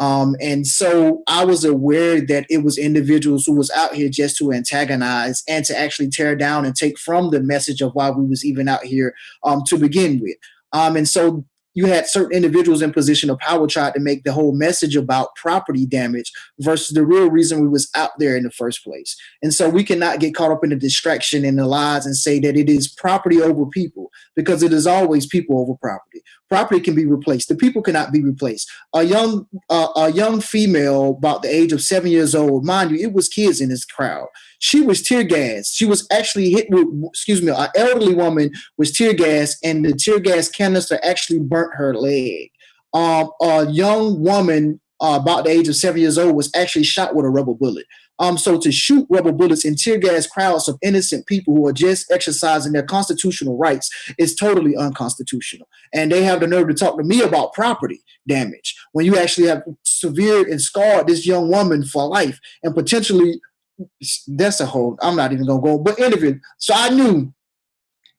Speaker 6: And so I was aware that it was individuals who was out here just to antagonize and to actually tear down and take from the message of why we was even out here to begin with. And so you had certain individuals in position of power tried to make the whole message about property damage versus the real reason we was out there in the first place. And so we cannot get caught up in the distraction and the lies and say that it is property over people, because it is always people over property. Property can be replaced. The people cannot be replaced. A young female about the age of 7 years old, mind you, it was kids in this crowd. She was tear gassed. She was actually hit with, an elderly woman was tear gassed, and the tear gas canister actually burnt her leg. A young woman about the age of 7 years old was actually shot with a rubber bullet. So to shoot rubber bullets and tear gas crowds of innocent people who are just exercising their constitutional rights is totally unconstitutional. And they have the nerve to talk to me about property damage when you actually have severe and scarred this young woman for life and potentially that's a whole, I'm not even gonna go, but anyway, so I knew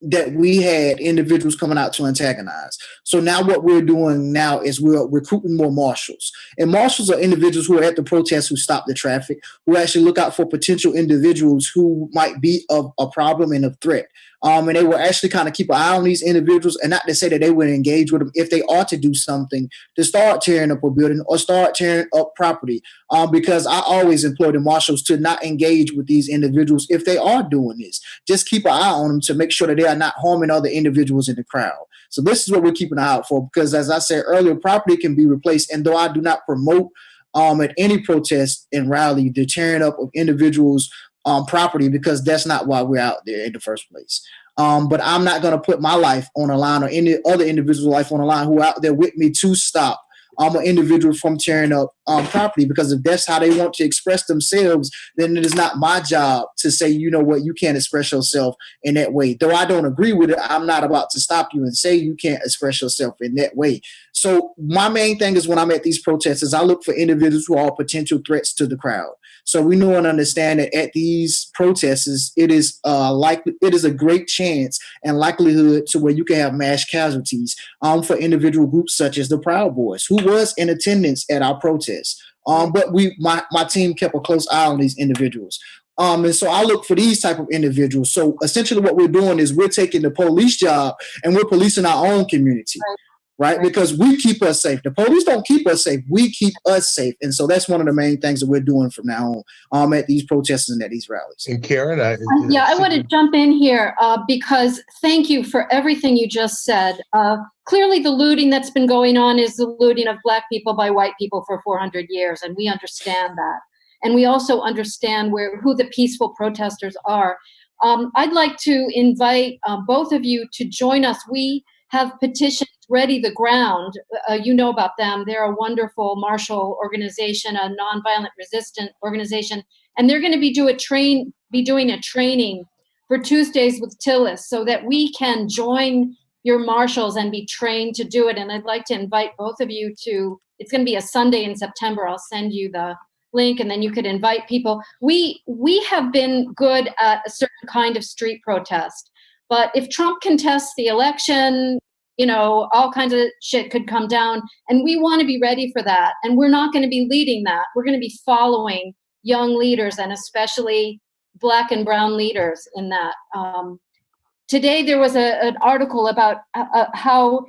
Speaker 6: that we had individuals coming out to antagonize. So now what we're doing now is we're recruiting more marshals. And marshals are individuals who are at the protest who stop the traffic, who actually look out for potential individuals who might be a problem and a threat. And they will actually kind of keep an eye on these individuals, and not to say that they would engage with them if they ought to do something to start tearing up a building or start tearing up property. Because I always implore the marshals to not engage with these individuals if they are doing this. Just keep an eye on them to make sure that they are not harming other individuals in the crowd. So this is what we're keeping an eye out for, because as I said earlier, property can be replaced. And though I do not promote at any protest and rally the tearing up of individuals' property, because that's not why we're out there in the first place. But I'm not going to put my life on the line or any other individual's life on the line who are out there with me to stop an individual from tearing up property, because if that's how they want to express themselves, then it is not my job to say, you know what, you can't express yourself in that way. Though I don't agree with it, I'm not about to stop you and say you can't express yourself in that way. So my main thing is when I'm at these protests is I look for individuals who are potential threats to the crowd. So we know and understand that at these protests, it is a great chance and likelihood to where you can have mass casualties for individual groups such as the Proud Boys, who was in attendance at our protests. But my team kept a close eye on these individuals. And so I look for these type of individuals. So essentially what we're doing is we're taking the police job and we're policing our own community. Right? Because we keep us safe. The police don't keep us safe. We keep us safe. And so that's one of the main things that we're doing from now on at these protests and at these rallies.
Speaker 5: And Karen,
Speaker 2: I want to jump in here because thank you for everything you just said. Clearly the looting that's been going on is the looting of Black people by white people for 400 years. And we understand that. And we also understand who the peaceful protesters are. I'd like to invite both of you to join us. We have petitioned Ready the Ground. You know about them. They're a wonderful martial organization, a nonviolent resistant organization, and they're going to be doing a training for Tuesdays with Tillis so that we can join your marshals and be trained to do it. And I'd like to invite both of you to, it's going to be a Sunday in September. I'll send you the link and then you could invite people. We have been good at a certain kind of street protest, but if Trump contests the election, you know, all kinds of shit could come down, and we want to be ready for that. And we're not going to be leading that. We're going to be following young leaders, and especially Black and brown leaders in that. Today there was an article about how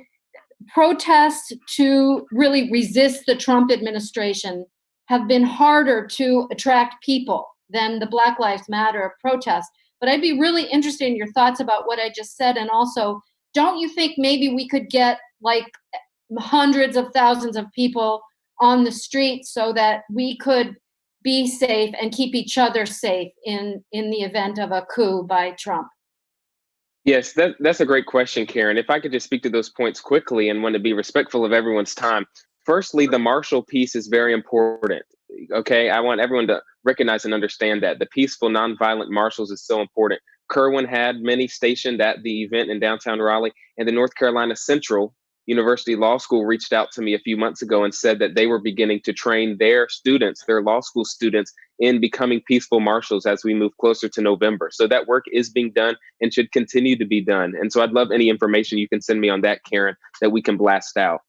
Speaker 2: protests to really resist the Trump administration have been harder to attract people than the Black Lives Matter protests. But I'd be really interested in your thoughts about what I just said, and also, don't you think maybe we could get like hundreds of thousands of people on the street so that we could be safe and keep each other safe in the event of a coup by Trump?
Speaker 3: Yes, that's a great question, Karen. If I could just speak to those points quickly and want to be respectful of everyone's time. Firstly, the martial piece is very important. Okay, I want everyone to recognize and understand that the peaceful, nonviolent marshals is so important. Kerwin had many stationed at the event in downtown Raleigh, and the North Carolina Central University Law School reached out to me a few months ago and said that they were beginning to train their students, their law school students, in becoming peaceful marshals as we move closer to November. So that work is being done and should continue to be done. And so I'd love any information you can send me on that, Karen, that we can blast out.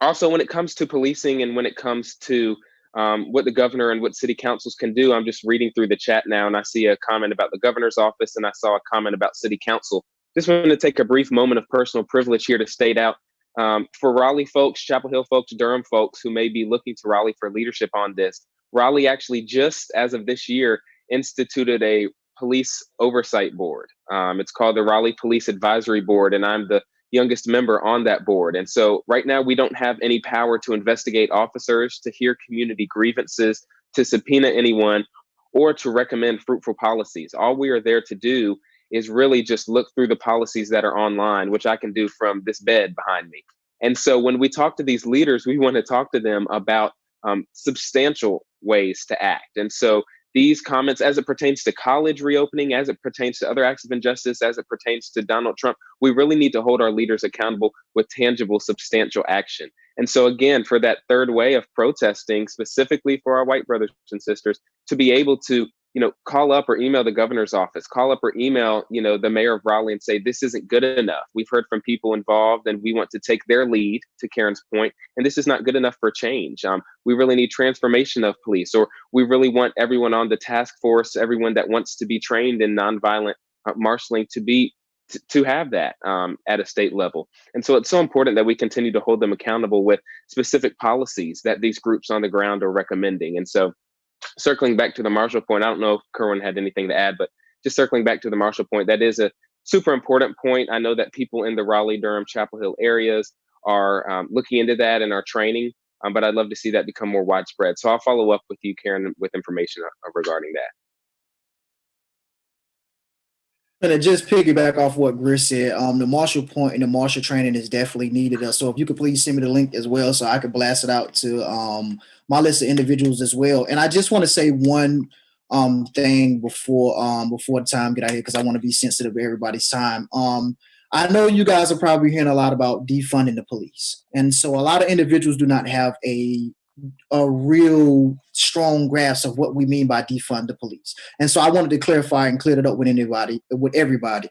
Speaker 3: Also, when it comes to policing and when it comes to what the governor and what city councils can do, I'm just reading through the chat now and I see a comment about the governor's office and I saw a comment about city council. Just wanted to take a brief moment of personal privilege here to state out for Raleigh folks, Chapel Hill folks, Durham folks who may be looking to Raleigh for leadership on this. Raleigh actually just as of this year instituted a police oversight board. It's called the Raleigh Police Advisory Board, and I'm the youngest member on that board. And so right now we don't have any power to investigate officers, to hear community grievances, to subpoena anyone, or to recommend fruitful policies. All we are there to do is really just look through the policies that are online, which I can do from this bed behind me. And so when we talk to these leaders, we want to talk to them about substantial ways to act. And so these comments, as it pertains to college reopening, as it pertains to other acts of injustice, as it pertains to Donald Trump, we really need to hold our leaders accountable with tangible, substantial action. And so again, for that third way of protesting, specifically for our white brothers and sisters, to be able to, call up or email the governor's office, call up or email, the mayor of Raleigh and say, this isn't good enough. We've heard from people involved and we want to take their lead, to Karen's point, and this is not good enough for change. We really need transformation of police, or we really want everyone on the task force, everyone that wants to be trained in nonviolent marshaling to have that at a state level. And so it's so important that we continue to hold them accountable with specific policies that these groups on the ground are recommending. And so circling back to the Marshall point, I don't know if Kerwin had anything to add, but just circling back to the Marshall point, that is a super important point. I know that people in the Raleigh, Durham, Chapel Hill areas are looking into that and are training, but I'd love to see that become more widespread. So I'll follow up with you, Karen, with information regarding that.
Speaker 6: And to just piggyback off what Chris said, the Marshall point and the Marshall training is definitely needed. So if you could please send me the link as well, so I could blast it out to my list of individuals as well. And I just want to say one thing before the time get out here, because I want to be sensitive to everybody's time. I know you guys are probably hearing a lot about defunding the police, and so a lot of individuals do not have a real strong grasp of what we mean by defund the police. And so I wanted to clarify and clear it up with everybody.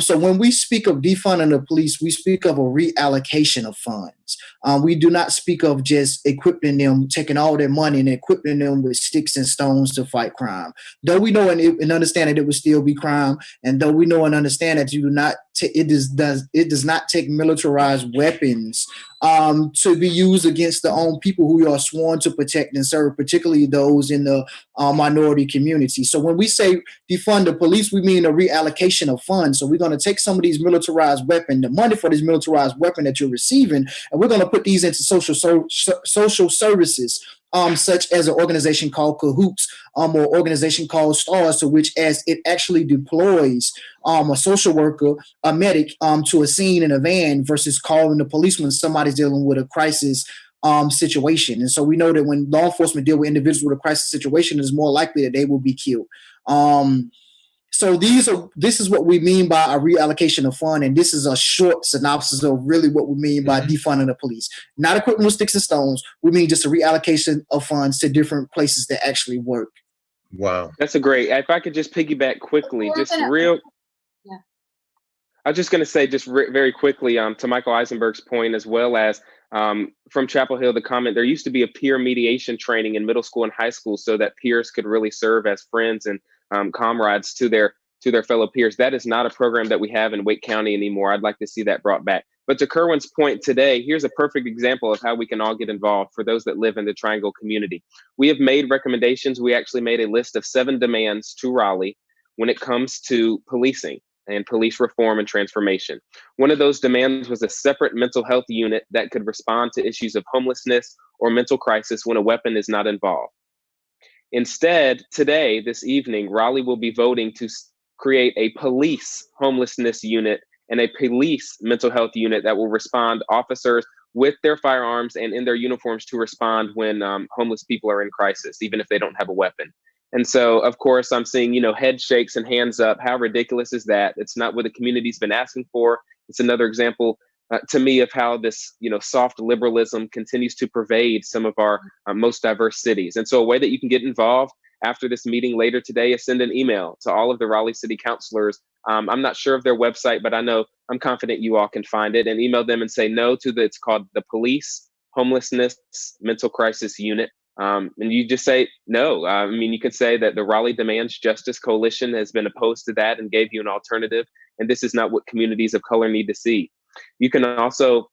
Speaker 6: So when we speak of defunding the police, we speak of a reallocation of funds. We do not speak of just equipping them, taking all their money and equipping them with sticks and stones to fight crime. Though we know and understand that it would still be crime, and though we know and understand that it does not take militarized weapons to be used against the own people who are sworn to protect and serve, particularly those in the minority community. So when we say defund the police, we mean a reallocation of funds. So we're going to take some of these militarized weapons, the money for this militarized weapon that you're receiving, and we're going to put these into social services, such as an organization called Cahoots, or organization called STARS, to which as it actually deploys a social worker, a medic, to a scene in a van versus calling the policeman when somebody's dealing with a crisis situation. And so we know that when law enforcement deal with individuals with a crisis situation, it's more likely that they will be killed. So this is what we mean by a reallocation of fund, and this is a short synopsis of really what we mean by defunding the police. Not equipping with sticks and stones. We mean just a reallocation of funds to different places that actually work.
Speaker 5: Wow.
Speaker 3: That's a great. If I could just piggyback quickly, I was just going to say very quickly to Michael Eisenberg's point, as well as from Chapel Hill, the comment, there used to be a peer mediation training in middle school and high school so that peers could really serve as friends and comrades to their fellow peers. That is not a program that we have in Wake County anymore. I'd like to see that brought back. But to Kerwin's point today, here's a perfect example of how we can all get involved for those that live in the Triangle community. We have made recommendations. We actually made a list of 7 demands to Raleigh when it comes to policing and police reform and transformation. One of those demands was a separate mental health unit that could respond to issues of homelessness or mental crisis when a weapon is not involved. Instead, today, this evening, Raleigh will be voting to create a police homelessness unit and a police mental health unit that will respond officers with their firearms and in their uniforms to respond when homeless people are in crisis, even if they don't have a weapon. And so, of course, I'm seeing, head shakes and hands up. How ridiculous is that? It's not what the community's been asking for. It's another example to me of how this, soft liberalism continues to pervade some of our most diverse cities. And so a way that you can get involved after this meeting later today is send an email to all of the Raleigh City Councilors. I'm not sure of their website, but I'm confident you all can find it, and email them and say no to it's called the Police Homelessness Mental Crisis Unit. And you just say no. You can say that the Raleigh Demands Justice Coalition has been opposed to that and gave you an alternative, and this is not what communities of color need to see. You can also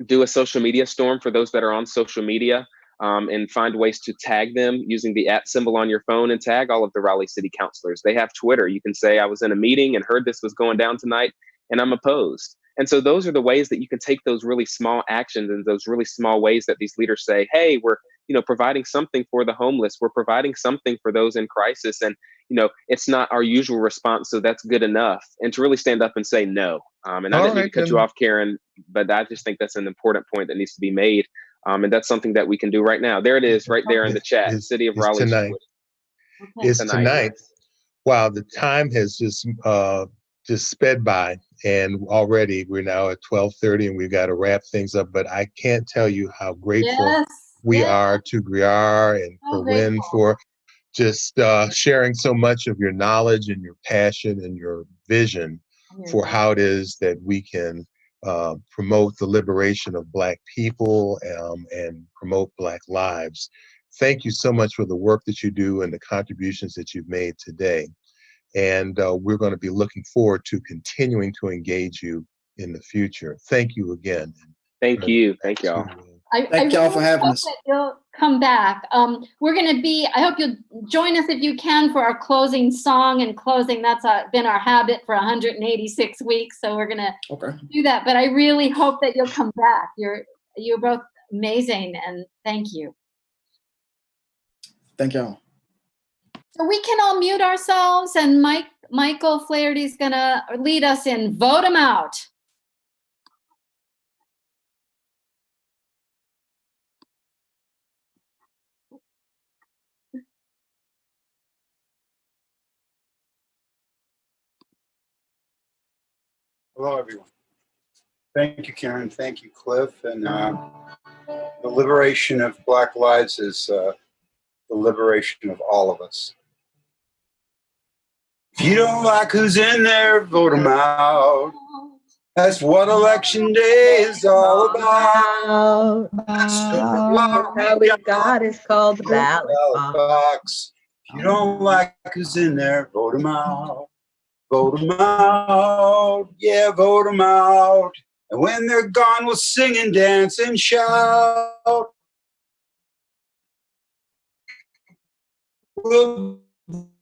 Speaker 3: do a social media storm for those that are on social media, and find ways to tag them using the @ symbol on your phone, and tag all of the Raleigh City Councilors. They have Twitter. You can say, I was in a meeting and heard this was going down tonight, and I'm opposed. And so those are the ways that you can take those really small actions and those really small ways that these leaders say, hey, we're providing something for the homeless. We're providing something for those in crisis. And it's not our usual response, so that's good enough. And to really stand up and say no. And I didn't mean to cut you off, Karen, but I just think that's an important point that needs to be made. And that's something that we can do right now. There it is, right there in the chat. City of Raleigh.
Speaker 5: Tonight. It's tonight. Wow, the time has just sped by, and already we're now at 12:30, and we've got to wrap things up. But I can't tell you how grateful we are to Griar and Kerwin for just sharing so much of your knowledge and your passion and your vision for how it is that we can promote the liberation of Black people and promote Black lives. Thank you so much for the work that you do and the contributions that you've made today. And we're going to be looking forward to continuing to engage you in the future. Thank you again.
Speaker 3: Thank you. Thank y'all.
Speaker 6: Thank y'all for having us.
Speaker 2: That you'll come back. We're going to be, I hope you'll join us if you can for our closing song and closing. That's been our habit for 186 weeks. So we're going to do that. But I really hope that you'll come back. You're both amazing, and thank you.
Speaker 6: Thank y'all.
Speaker 2: So we can all mute ourselves, and Michael Flaherty is going to lead us in Vote 'Em Out.
Speaker 10: Hello, everyone. Thank you, Karen. Thank you, Cliff. And the liberation of Black lives is the liberation of all of us. If you don't like who's in there, vote them out. That's what election day is all about.
Speaker 11: How we got is called the ballot
Speaker 10: box. If you don't like who's in there, vote them out. Vote them out, yeah, vote them out. And when they're gone, we'll sing and dance and shout. We'll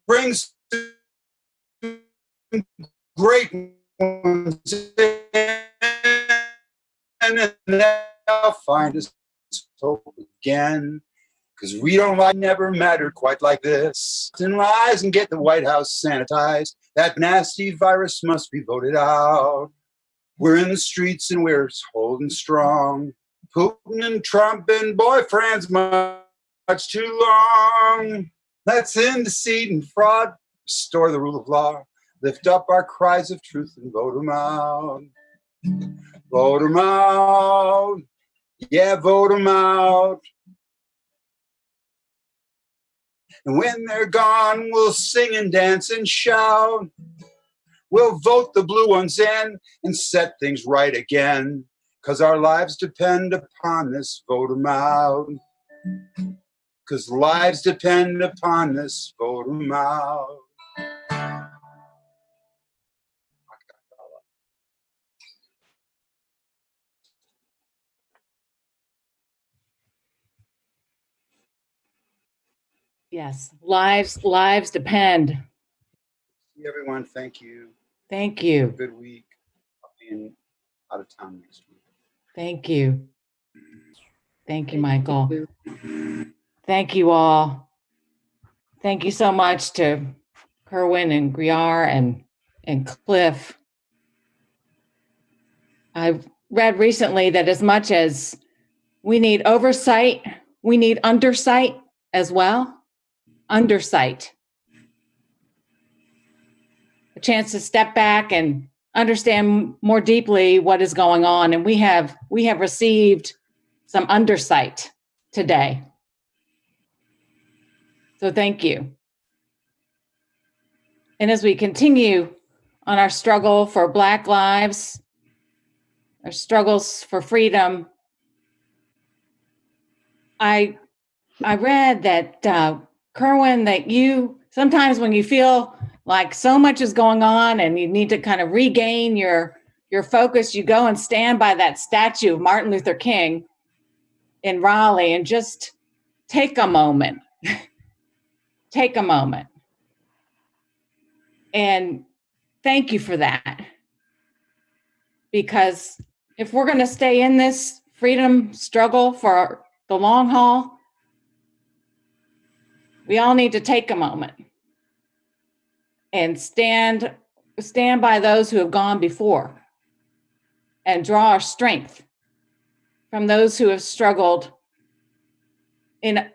Speaker 10: bring some great ones in, and they'll find us hope again. Because we don't never mattered quite like this. And lies and get the White House sanitized. That nasty virus must be voted out. We're in the streets and we're holding strong. Putin and Trump and boyfriends much too long. Let's end deceit and fraud. Restore the rule of law. Lift up our cries of truth and vote them out. Vote them out. Yeah, vote them out. And when they're gone, we'll sing and dance and shout. We'll vote the blue ones in and set things right again. 'Cause our lives depend upon this, vote 'em out. 'Cause lives depend upon this, vote 'em out.
Speaker 11: Yes, lives depend.
Speaker 10: See everyone, thank you.
Speaker 11: Thank you.
Speaker 10: Have a good week. I'll be out of town next week.
Speaker 11: Thank you. Thank you, Michael. Thank you all. Thank you so much to Kerwin and Griar and Cliff. I've read recently that as much as we need oversight, we need undersight as well. Undersight. A chance to step back and understand more deeply what is going on. And we have received some undersight today. So thank you. And as we continue on our struggle for Black lives, our struggles for freedom, I read that, Kerwin, that you, sometimes when you feel like so much is going on and you need to kind of regain your focus, you go and stand by that statue of Martin Luther King in Raleigh and just take a moment. Take a moment. And thank you for that. Because if we're going to stay in this freedom struggle for the long haul, we all need to take a moment and stand by those who have gone before and draw our strength from those who have struggled in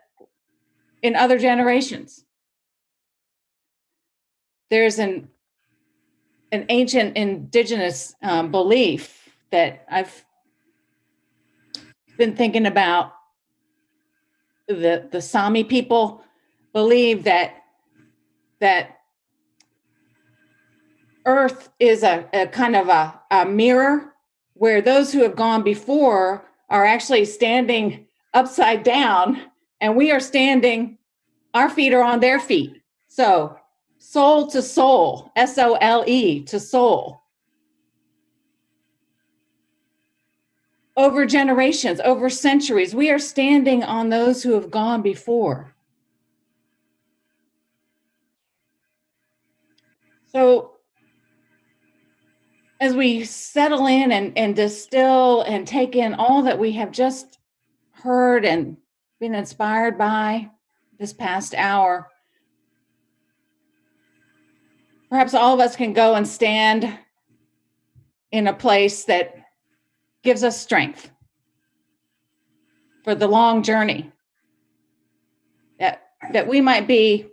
Speaker 11: other generations. There's an ancient indigenous belief that I've been thinking about. The Sami people believe that Earth is a kind of a mirror where those who have gone before are actually standing upside down, and we are standing, our feet are on their feet. So soul to soul, SOLE to soul. Over generations, over centuries, we are standing on those who have gone before. So as we settle in and distill and take in all that we have just heard and been inspired by this past hour, perhaps all of us can go and stand in a place that gives us strength for the long journey, that we might be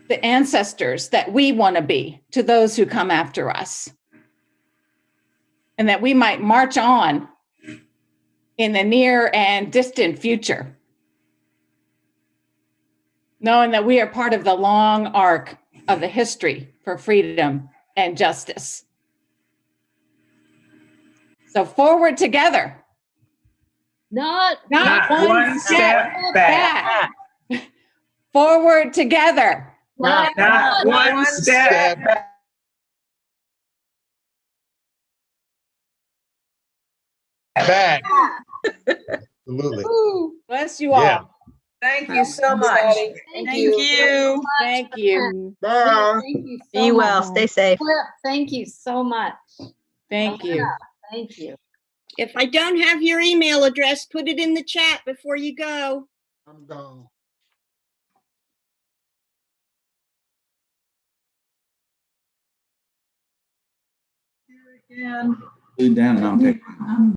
Speaker 11: the ancestors that we want to be to those who come after us, and that we might march on in the near and distant future, knowing that we are part of the long arc of the history for freedom and justice. So forward together.
Speaker 2: Not
Speaker 11: one step back. Forward together.
Speaker 10: Not one step back.
Speaker 5: Back. Absolutely.
Speaker 11: Bless you all.
Speaker 5: Yeah.
Speaker 12: Thank you so much.
Speaker 2: Thank
Speaker 12: you.
Speaker 11: Thank you.
Speaker 10: Bye.
Speaker 2: Thank you so
Speaker 12: Be well.
Speaker 2: much.
Speaker 12: Stay safe.
Speaker 2: Thank you so much.
Speaker 11: Thank you.
Speaker 2: Thank you.
Speaker 13: If I don't have your email address, put it in the chat before you go.
Speaker 10: I'm gone.
Speaker 12: Again.
Speaker 10: Down and I'm taking.